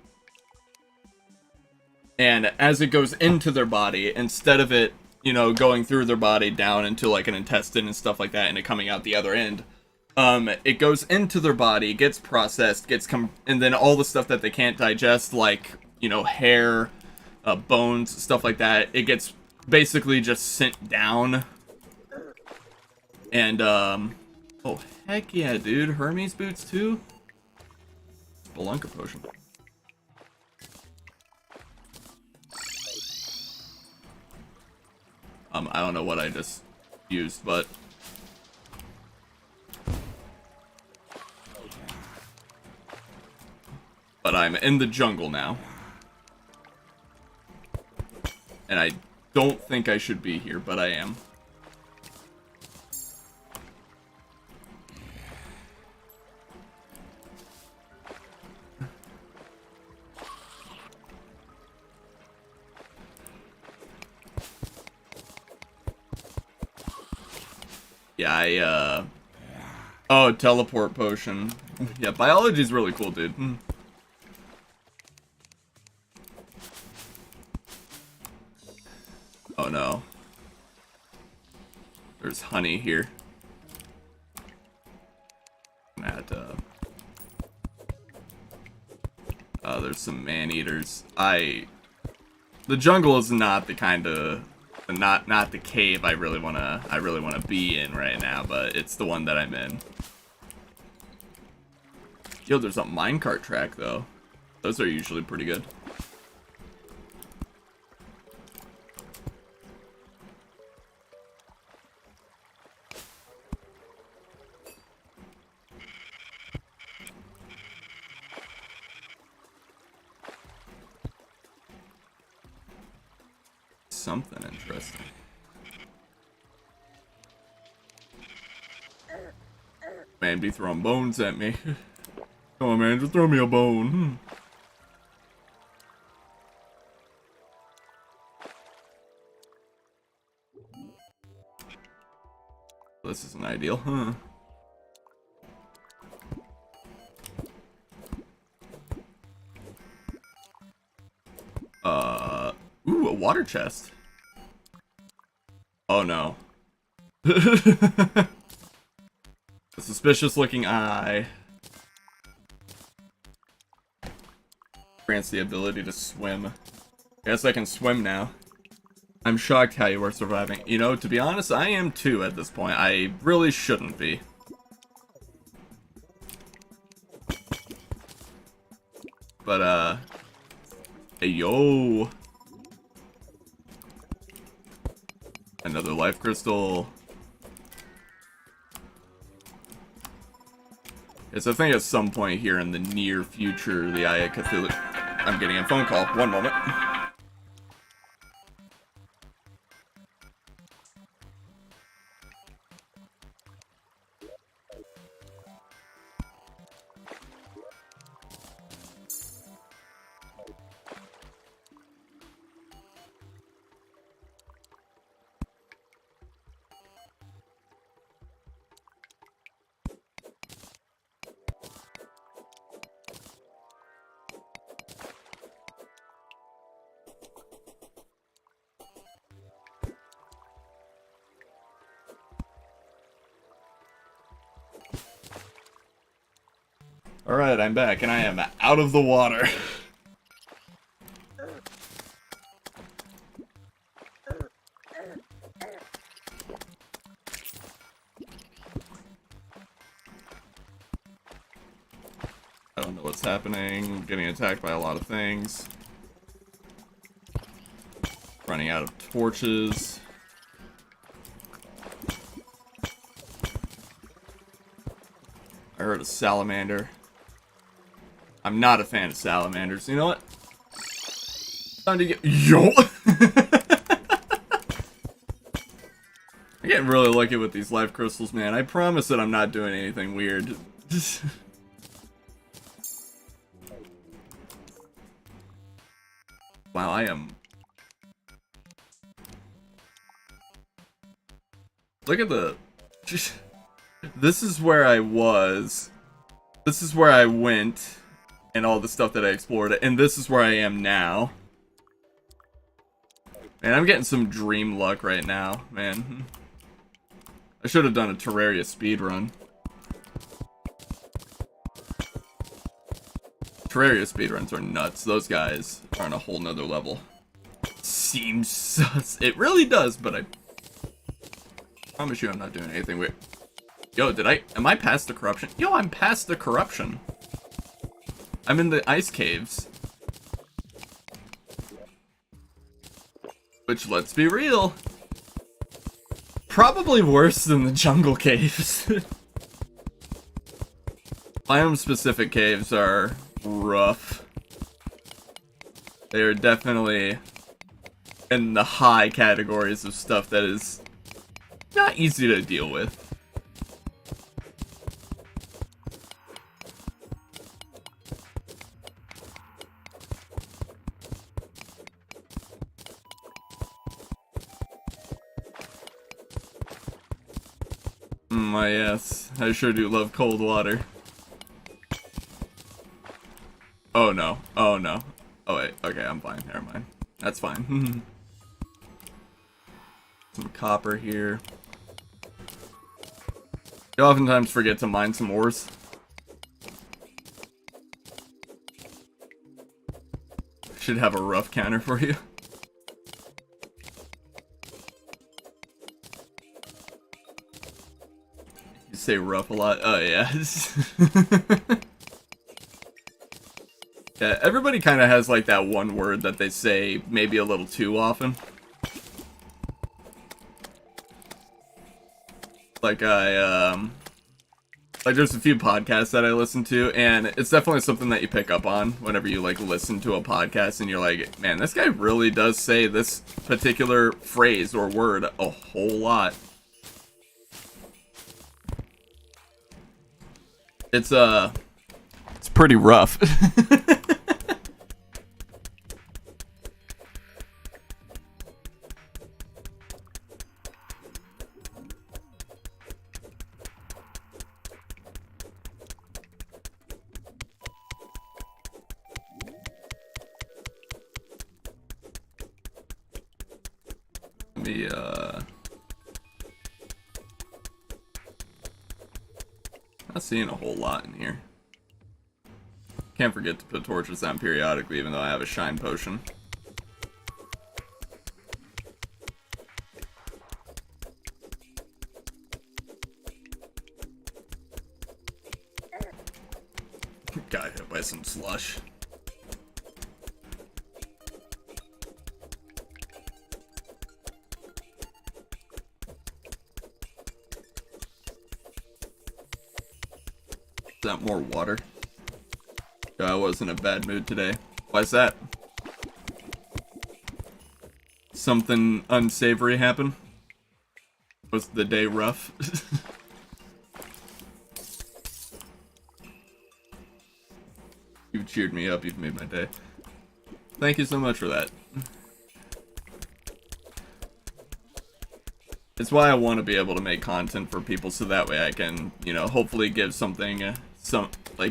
And as it goes into their body, instead of it, you know, going through their body down into like an intestine and stuff like that, and it coming out the other end, it goes into their body, gets processed, and then all the stuff that they can't digest, like, you know, hair, bones, stuff like that, it gets basically just sent down. And, oh, heck yeah, dude. Hermes boots, too? Spelunker potion. I don't know what I just used, but... But I'm in the jungle now. And I don't think I should be here, but I am. Yeah, oh, teleport potion. Yeah, biology's really cool, dude. Oh no. There's honey here. There's some man-eaters. The The jungle is not the kind of not the cave I really wanna be in right now, but it's the one that I'm in. Yo, there's a minecart track though. Those are usually pretty good. Something interesting. Man, be throwing bones at me. Come on, man, just throw me a bone. This isn't ideal, huh? Ooh, a water chest. Oh no. A suspicious looking eye. Grants the ability to swim. Guess I can swim now. I'm shocked how you are surviving. You know, to be honest, I am too at this point. I really shouldn't be. But, hey, yo. Another life crystal. Yes, I think at some point here in the near future, the Eye of Cthulhu... I'm getting a phone call. One moment. Alright, I'm back, and I am out of the water. I don't know what's happening. I'm getting attacked by a lot of things. Running out of torches. I heard a salamander. I'm not a fan of salamanders. You know what? Time to get... Yo! I'm getting really lucky with these life crystals, man. I promise that I'm not doing anything weird. Wow, I am... Look at the... This is where I was. This is where I went. And all the stuff that I explored. And this is where I am now. Man, I'm getting some dream luck right now, man. I should have done a Terraria speedrun. Terraria speedruns are nuts. Those guys are on a whole nother level. Seems sus. It really does, but I promise you I'm not doing anything weird. Yo, am I past the corruption? Yo, I'm past the corruption. I'm in the ice caves. Which, let's be real, probably worse than the jungle caves. Biome-specific caves are rough. They are definitely in the high categories of stuff that is not easy to deal with. Yes, I sure do love cold water. Oh no, oh no. Oh wait, okay, I'm fine, never mind. That's fine. Some copper here. You oftentimes forget to mine some ores. Should have a rough counter for you. say rough a lot. Oh, yeah. Yeah, everybody kind of has, like, that one word that they say maybe a little too often. Like, like, there's a few podcasts that I listen to, and it's definitely something that you pick up on whenever you, like, listen to a podcast, and you're like, man, this guy really does say this particular phrase or word a whole lot. It's pretty rough. Not seeing a whole lot in here. Can't forget to put torches down periodically, even though I have a shine potion. Got hit by some slush. Is that more water? I was in a bad mood today. Why's that? Something unsavory happened? Was the day rough? You've cheered me up, you've made my day. Thank you so much for that. It's why I want to be able to make content for people, so that way I can, you know, hopefully give something,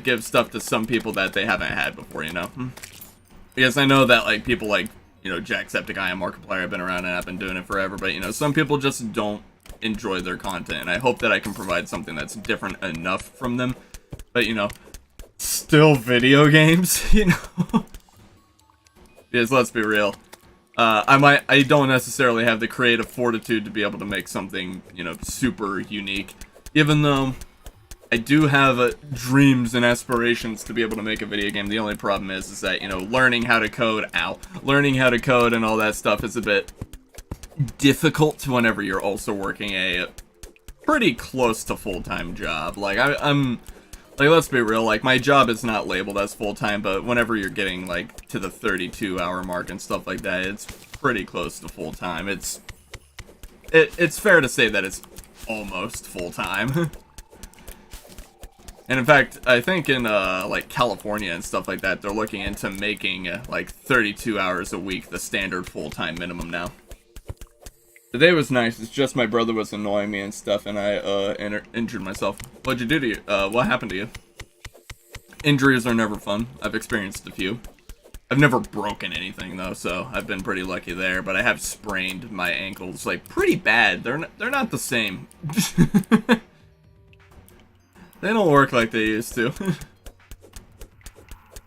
give stuff to some people that they haven't had before, you know? Because I know that, like, people like, you know, Jacksepticeye and Markiplier have been around and I've been doing it forever, but, you know, some people just don't enjoy their content, and I hope that I can provide something that's different enough from them. But, you know, still video games, you know? Because let's be real. I don't necessarily have the creative fortitude to be able to make something, you know, super unique. Even though I do have dreams and aspirations to be able to make a video game. The only problem is that, you know, learning how to code and all that stuff is a bit difficult whenever you're also working a pretty close to full-time job. Like, I'm like, let's be real, like, my job is not labeled as full-time, but whenever you're getting, like, to the 32-hour mark and stuff like that, it's pretty close to full-time. It's fair to say that it's almost full-time. And in fact, I think in, like, California and stuff like that, they're looking into making, like, 32 hours a week the standard full-time minimum now. The day was nice, it's just my brother was annoying me and stuff, and I, injured myself. What'd you do to you? What happened to you? Injuries are never fun. I've experienced a few. I've never broken anything, though, so I've been pretty lucky there, but I have sprained my ankles, like, pretty bad. They're not the same. They don't work like they used to.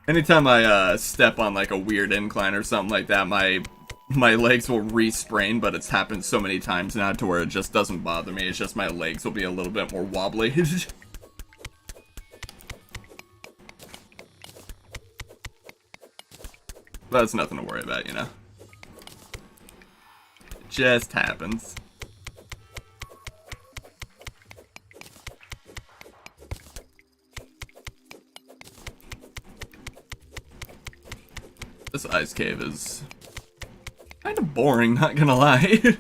Anytime I, step on, like, a weird incline or something like that, my legs will re-sprain, but it's happened so many times now to where it just doesn't bother me. It's just my legs will be a little bit more wobbly. That's nothing to worry about, you know. It just happens. This ice cave is kind of boring, not gonna lie.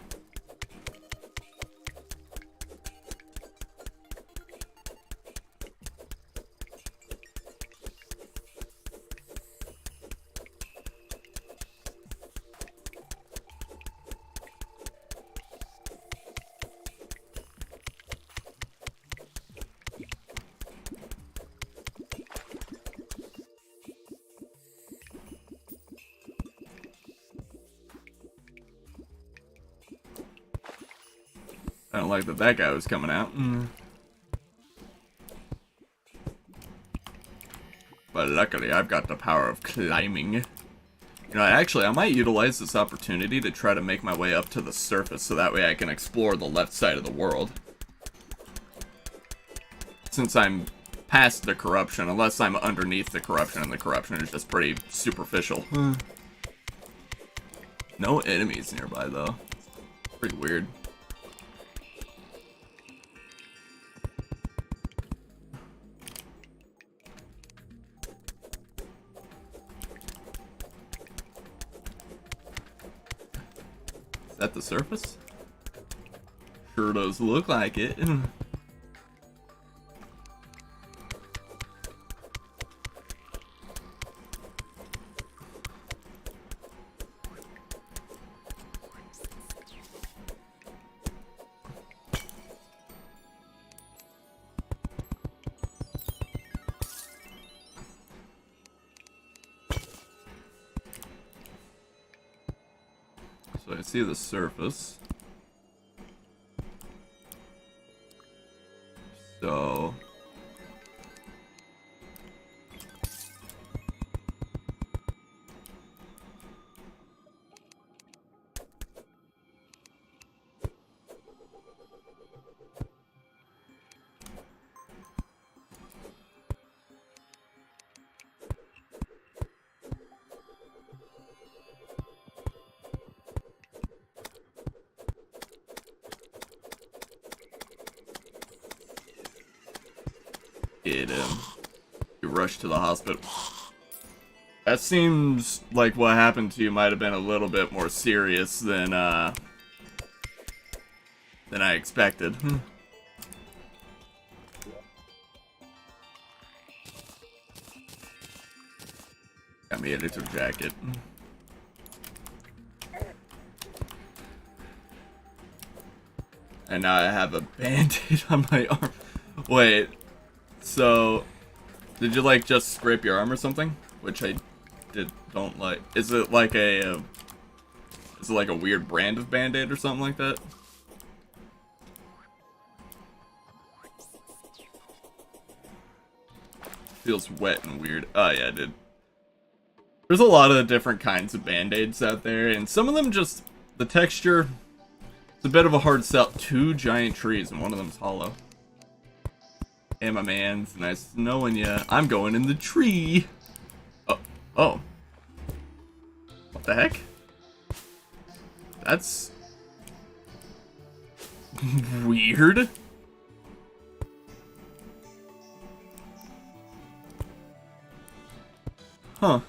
I don't like that guy was coming out. But luckily, I've got the power of climbing. You know, actually, I might utilize this opportunity to try to make my way up to the surface, so that way I can explore the left side of the world. since I'm past the corruption, unless I'm underneath the corruption, and the corruption is just pretty superficial. No enemies nearby, though. Pretty weird. Is that the surface? Sure does look like it. So I see the surface. So get him. You rush to the hospital. That seems like what happened to you might have been a little bit more serious than I expected. Got me editor jacket. And now I have a band-aid on my arm. Wait. So, did you like just scrape your arm or something? Which I don't like. Is it like a weird brand of band-aid or something like that? Feels wet and weird. Oh yeah, dude. There's a lot of different kinds of band-aids out there, and some of them just, the texture, it's a bit of a hard sell. 2 giant trees, and one of them's hollow. Hey, my man, it's nice knowing ya. I'm going in the tree. Oh. What the heck? That's weird. Huh.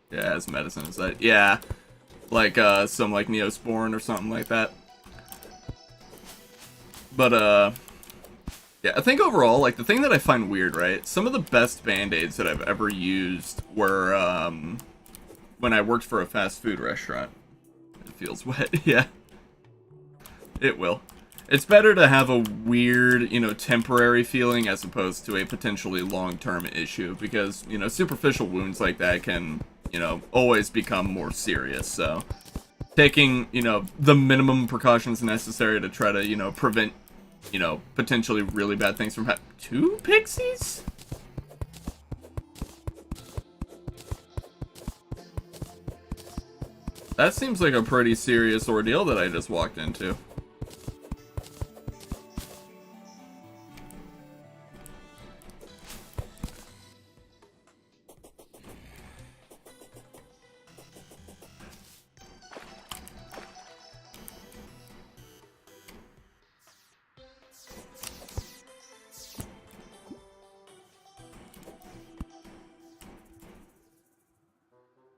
Yeah, it has medicine inside. Yeah. Like, some, like, Neosporin or something like that. But, yeah, I think overall, like, the thing that I find weird, right? Some of the best band-aids that I've ever used were, when I worked for a fast food restaurant. It feels wet, yeah. It will. It's better to have a weird, you know, temporary feeling as opposed to a potentially long-term issue, because, you know, superficial wounds like that can, you know, always become more serious, so taking, you know, the minimum precautions necessary to try to, you know, prevent, you know, potentially really bad things from happening. 2 pixies? That seems like a pretty serious ordeal that I just walked into.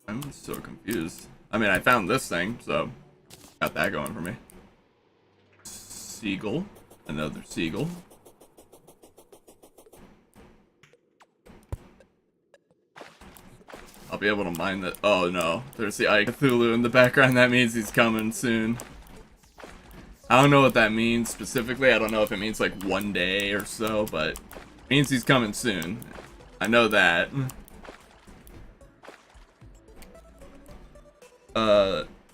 I'm so confused. I mean, I found this thing, so got that going for me. Seagull. Another seagull. I'll be able to mine that. Oh no, there's the Eye Cthulhu in the background. That means he's coming soon. I don't know what that means specifically. I don't know if it means like 1 day or so, but it means he's coming soon. I know that.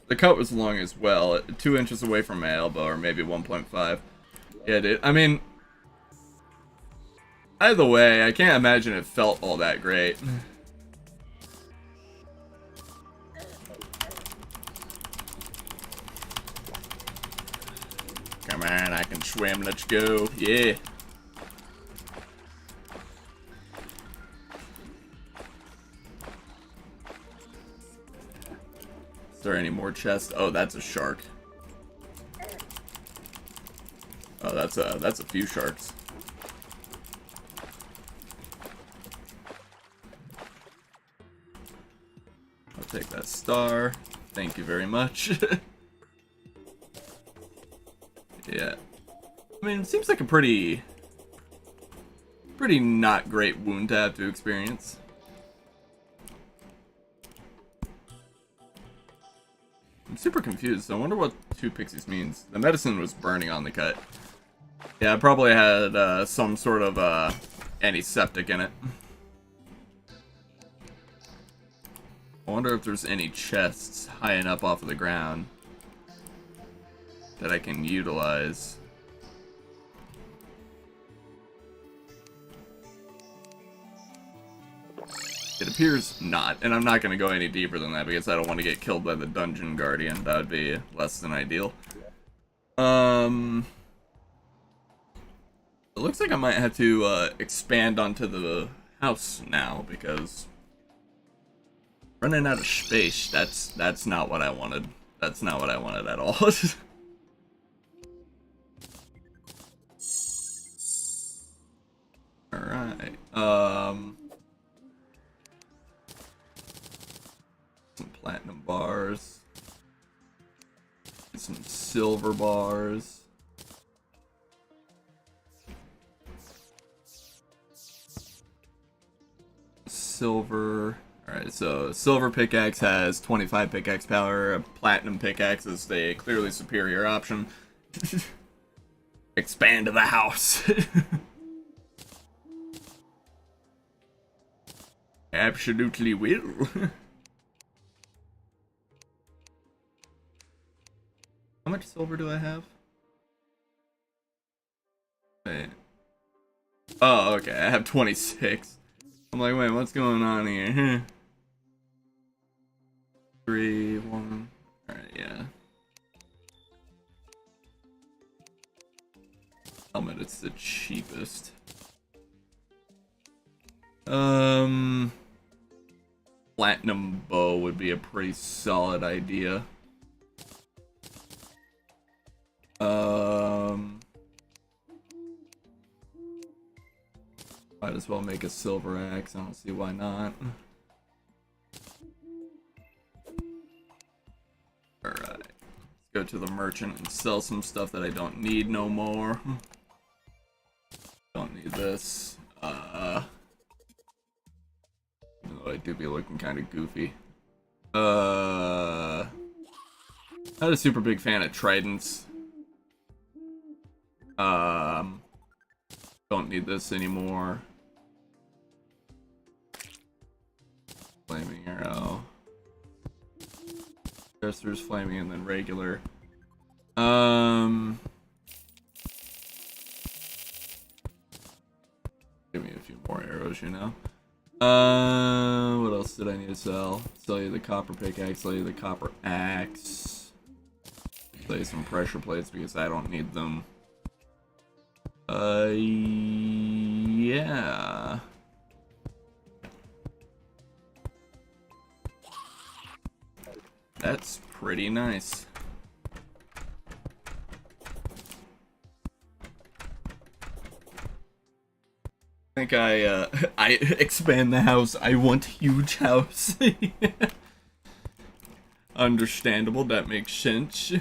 The cut was long as well, 2 inches away from my elbow, or maybe 1.5. Yeah, dude. I mean, either way, I can't imagine it felt all that great. Come on, I can swim. Let's go. Yeah. there any more chests? Oh, that's a shark. Oh, that's a few sharks. I'll take that star. Thank you very much. Yeah. I mean, it seems like a pretty not great wound to have to experience. I'm super confused. I wonder what 2 pixies means. The medicine was burning on the cut. Yeah, it probably had some sort of antiseptic in it. I wonder if there's any chests high enough off of the ground that I can utilize. It appears not, and I'm not going to go any deeper than that because I don't want to get killed by the dungeon guardian. That would be less than ideal. It looks like I might have to expand onto the house now because running out of space, that's not what I wanted. That's not what I wanted at all. Alright, some platinum bars, some silver bars, silver. Alright, so silver pickaxe has 25 pickaxe power, a platinum pickaxe is the clearly superior option. Expand to the house. Absolutely will. How much silver do I have? Wait. Oh, okay, I have 26. I'm like, wait, what's going on here? 3, 1. Alright, yeah. Helmet, it's the cheapest. Platinum bow would be a pretty solid idea. Might as well make a silver axe. I don't see why not. Alright. Let's go to the merchant and sell some stuff that I don't need no more. Don't need this. I do be looking kind of goofy. Not a super big fan of tridents. Don't need this anymore. Flaming arrow. There's flaming and then regular. Give me a few more arrows, you know. What else did I need to sell? Sell you the copper pickaxe, sell you the copper axe. Sell you some pressure plates because I don't need them. Yeah. That's pretty nice. I think I expand the house. I want huge house. Understandable, that makes sense.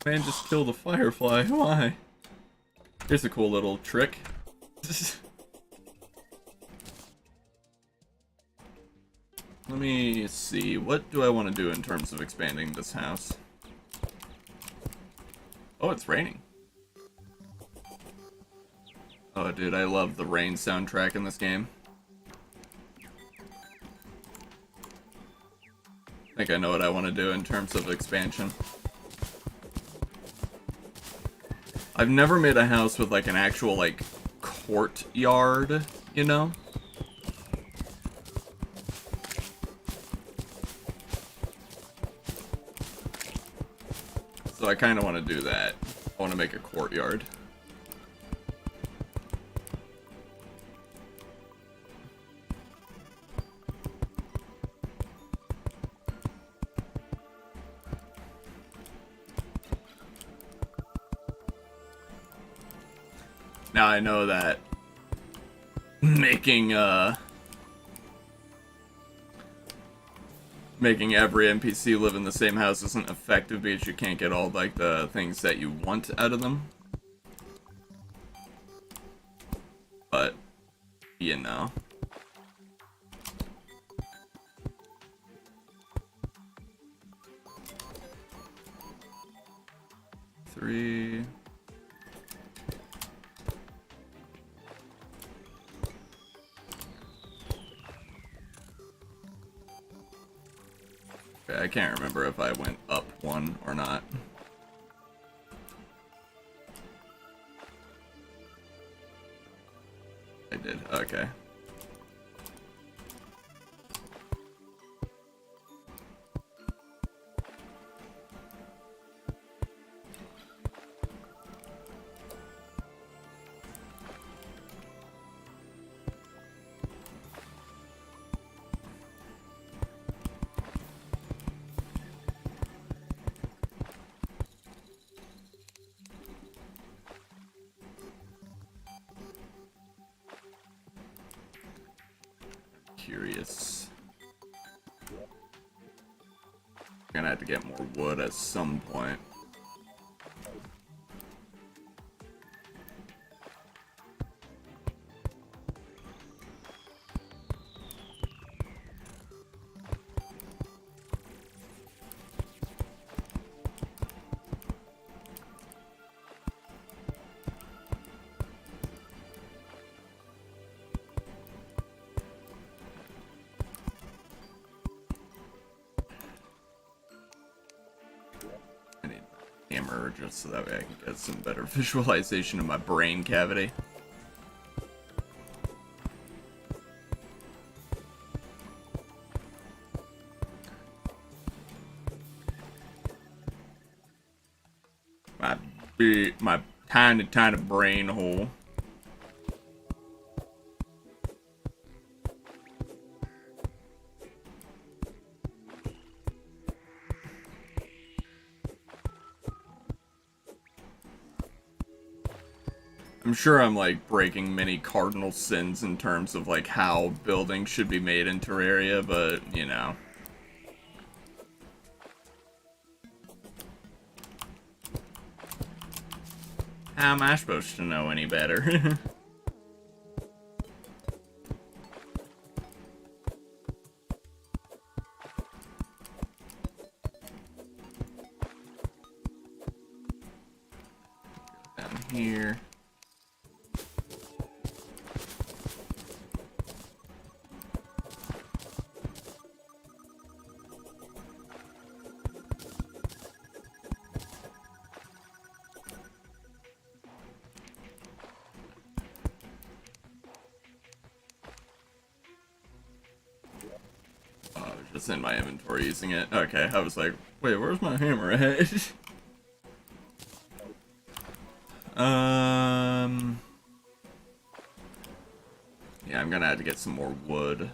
Man, just kill the firefly. Why? Here's a cool little trick. Let me see. What do I want to do in terms of expanding this house? Oh, it's raining. Oh, dude, I love the rain soundtrack in this game. I think I know what I want to do in terms of expansion. I've never made a house with, like, an actual, like, courtyard, you know? So I kind of want to do that. I want to make a courtyard. Now I know that making every NPC live in the same house isn't effective because you can't get all like the things that you want out of them. But you know. Three. Okay, I can't remember if I went up one or not. I did, okay. Curious. Gonna have to get more wood at some point. Hammer just so that way I can get some better visualization of my brain cavity. My tiny brain hole. I'm sure I'm like breaking many cardinal sins in terms of like how buildings should be made in Terraria, but you know. How am I supposed to know any better? Down here. Just in my inventory using it. Okay, I was like, wait, where's my hammer at? Yeah, I'm gonna have to get some more wood.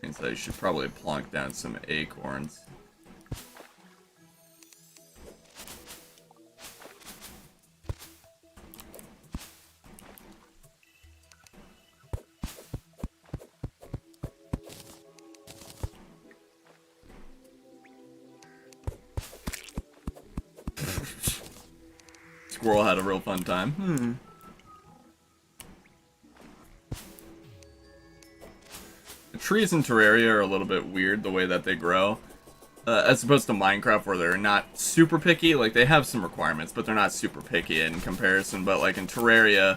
Means I should probably plonk down some acorns. Squirrel had a real fun time. The trees in Terraria are a little bit weird the way that they grow. As opposed to Minecraft where they're not super picky. Like, they have some requirements, but they're not super picky in comparison. But, like, in Terraria,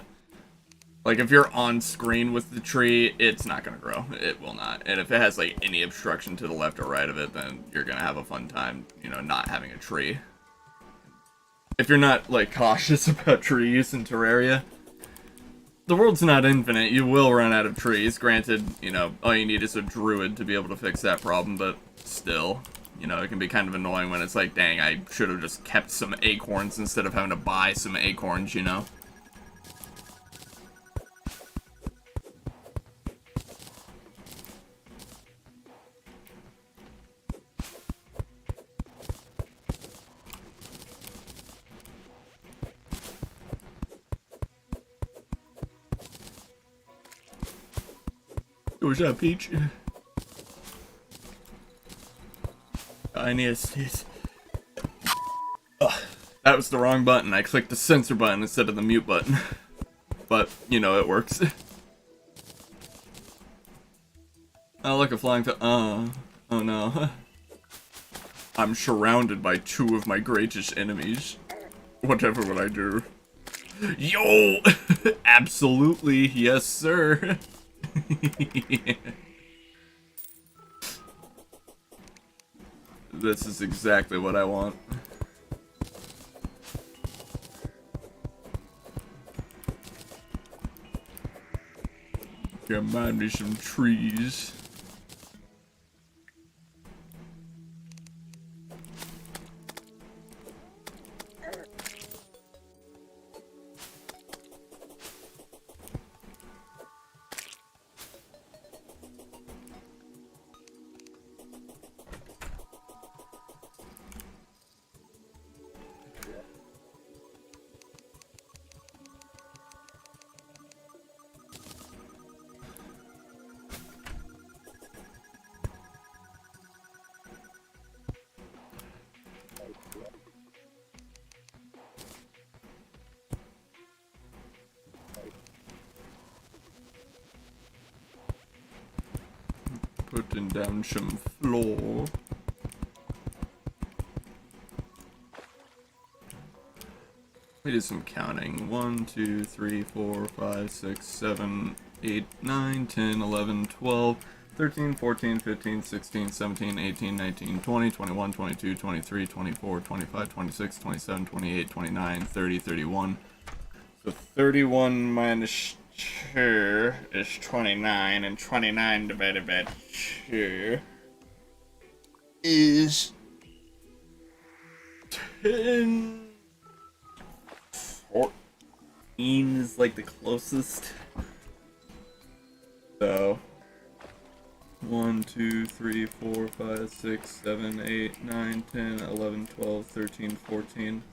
like, if you're on screen with the tree, it's not gonna grow. It will not. And if it has, like, any obstruction to the left or right of it, then you're gonna have a fun time, you know, not having a tree. If you're not, like, cautious about trees in Terraria, the world's not infinite. You will run out of trees. Granted, you know, all you need is a druid to be able to fix that problem, but still, you know, it can be kind of annoying when it's like, dang, I should have just kept some acorns instead of having to buy some acorns, you know? What's up, Peach? I need to... Ugh, that was the wrong button. I clicked the censor button instead of the mute button. But, you know, it works. Oh, look, a flying oh no. I'm surrounded by two of my greatest enemies. Whatever would I do? Yo! Absolutely, yes, sir. This is exactly what I want. Gotta mind me some trees. Putting down some floor. We did some counting. 1, 2, 3, 4, 5, 6, 7, 8, 9, 10, 11, 12, 13, 14, 15, 16, 17, 18, 19, 20, 21, 22, 23, 24, 25, 26, 27, 28, 29, 30, 31. So 31 minus 2 is 29, and 29 divided by 2 is 10. 14 is like the closest. So 1, 2, 3, 4, 5, 6, 7, 8, 9, 10, 11, 12, 13, 14.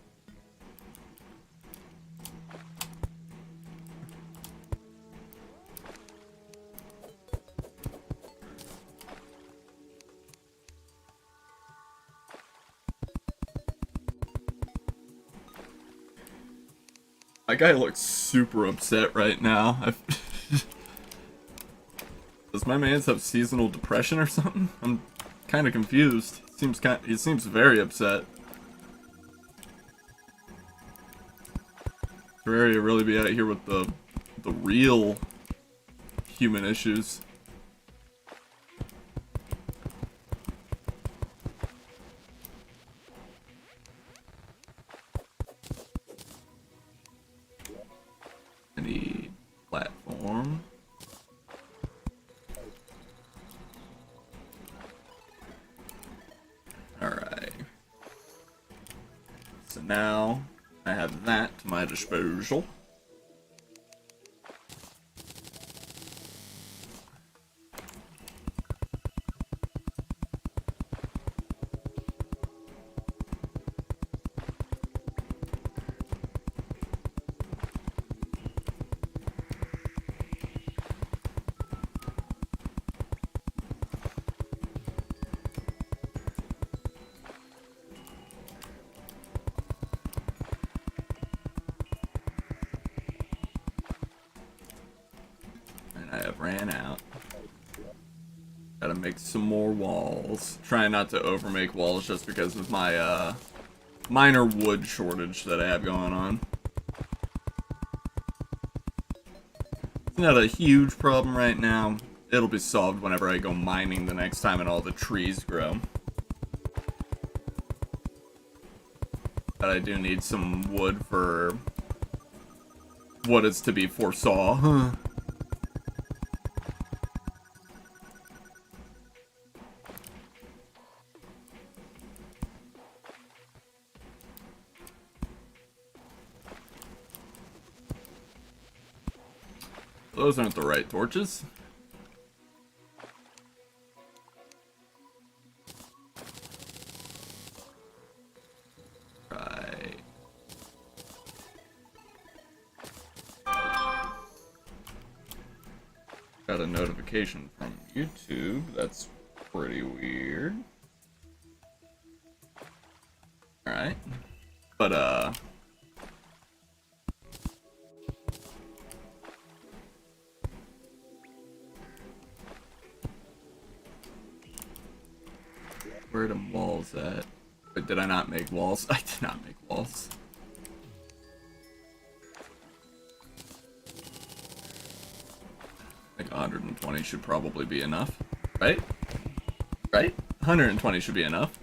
My guy looks super upset right now. Does my man have seasonal depression or something? I'm kind of confused. He seems very upset. Terraria really be out here with the real human issues. Any platform? Alright. So now I have that to my disposal. I have ran out. Gotta make some more walls. Trying not to overmake walls just because of my minor wood shortage that I have going on. It's not a huge problem right now. It'll be solved whenever I go mining the next time and all the trees grow. But I do need some wood for what is to be foresaw. Those aren't the right torches. Right. Got a notification from YouTube. That's pretty weird. Alright. But, where are the walls at? Wait, did I not make walls? I did not make walls. Like 120 should probably be enough, right? Right? 120 should be enough.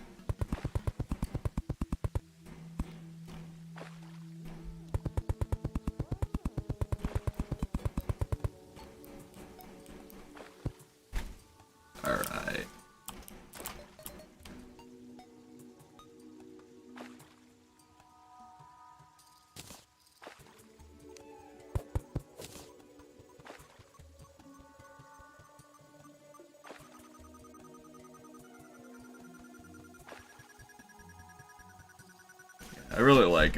Alright. I really like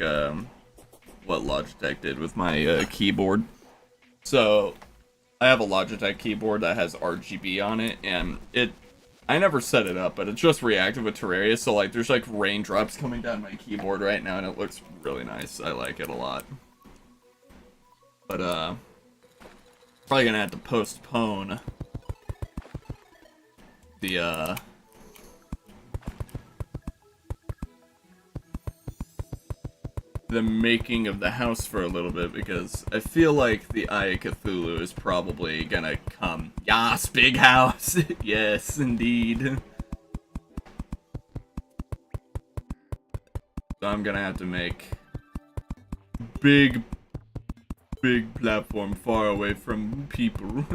what Logitech did with my keyboard. So I have a Logitech keyboard that has RGB on it, and I never set it up, but it's just reactive with Terraria, so like there's like raindrops coming down my keyboard right now, and it looks really nice. I like it a lot. But probably gonna have to postpone the making of the house for a little bit, because I feel like the Eye of Cthulhu is probably gonna come. Yas, big house! Yes, indeed. So I'm gonna have to make big platform far away from people.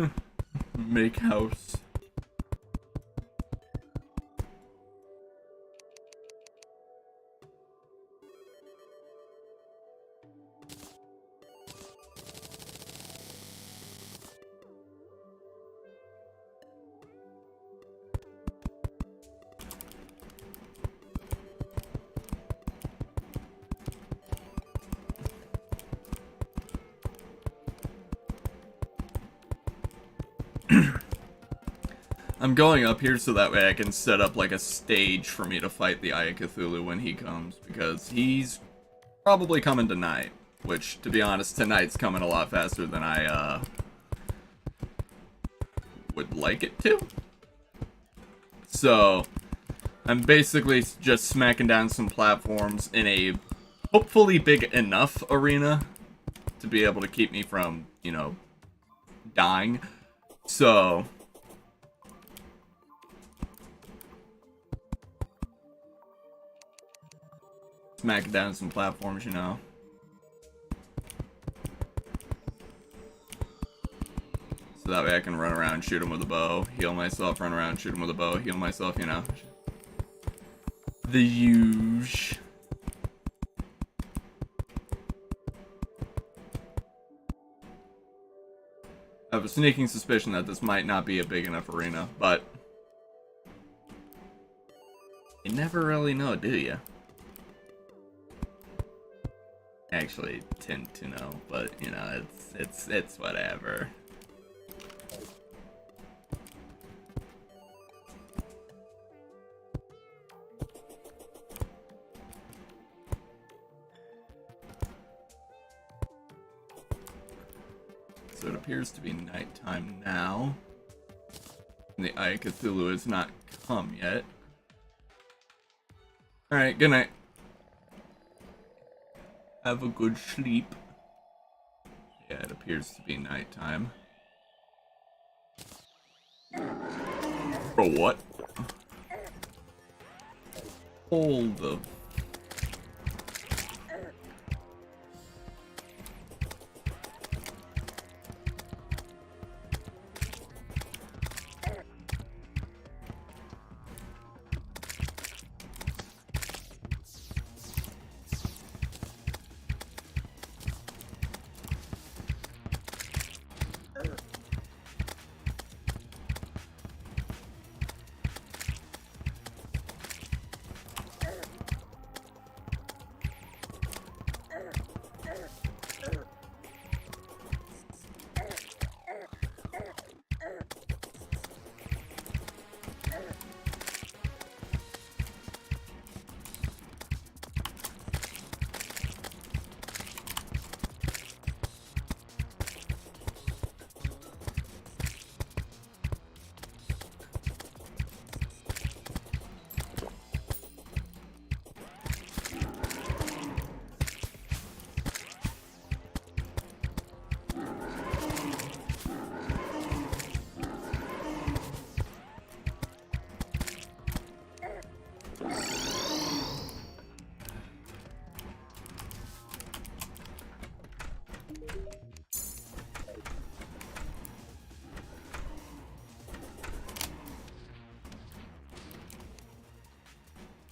Make house. I'm going up here so that way I can set up like a stage for me to fight the Eye of Cthulhu when he comes, because he's probably coming tonight, which, to be honest, tonight's coming a lot faster than I would like it to. So I'm basically just smacking down some platforms in a hopefully big enough arena to be able to keep me from, you know, dying. So smack down some platforms, you know. So that way I can run around, shoot him with a bow, heal myself, run around, shoot him with a bow, heal myself, you know. The huge. I have a sneaking suspicion that this might not be a big enough arena, but you never really know, do you? Actually tend to know, but you know, it's whatever. So it appears to be nighttime now, and the Eye of Cthulhu has not come yet. Alright, good night. Have a good sleep. Yeah, it appears to be nighttime. Bro, what? Hold the...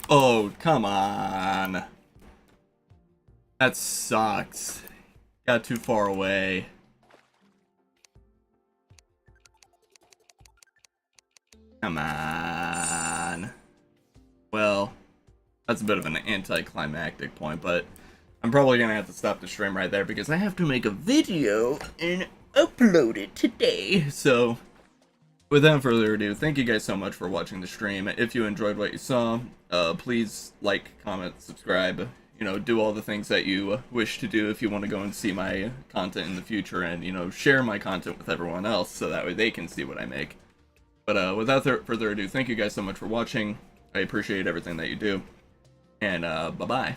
Oh, come on. That sucks. Got too far away. Come on. Well, that's a bit of an anticlimactic point, but I'm probably gonna have to stop the stream right there because I have to make a video and upload it today. So, without further ado, thank you guys so much for watching the stream. If you enjoyed what you saw, please like, comment, subscribe, you know, do all the things that you wish to do if you want to go and see my content in the future, and, you know, share my content with everyone else so that way they can see what I make. But without further ado, thank you guys so much for watching. I appreciate everything that you do, and bye-bye.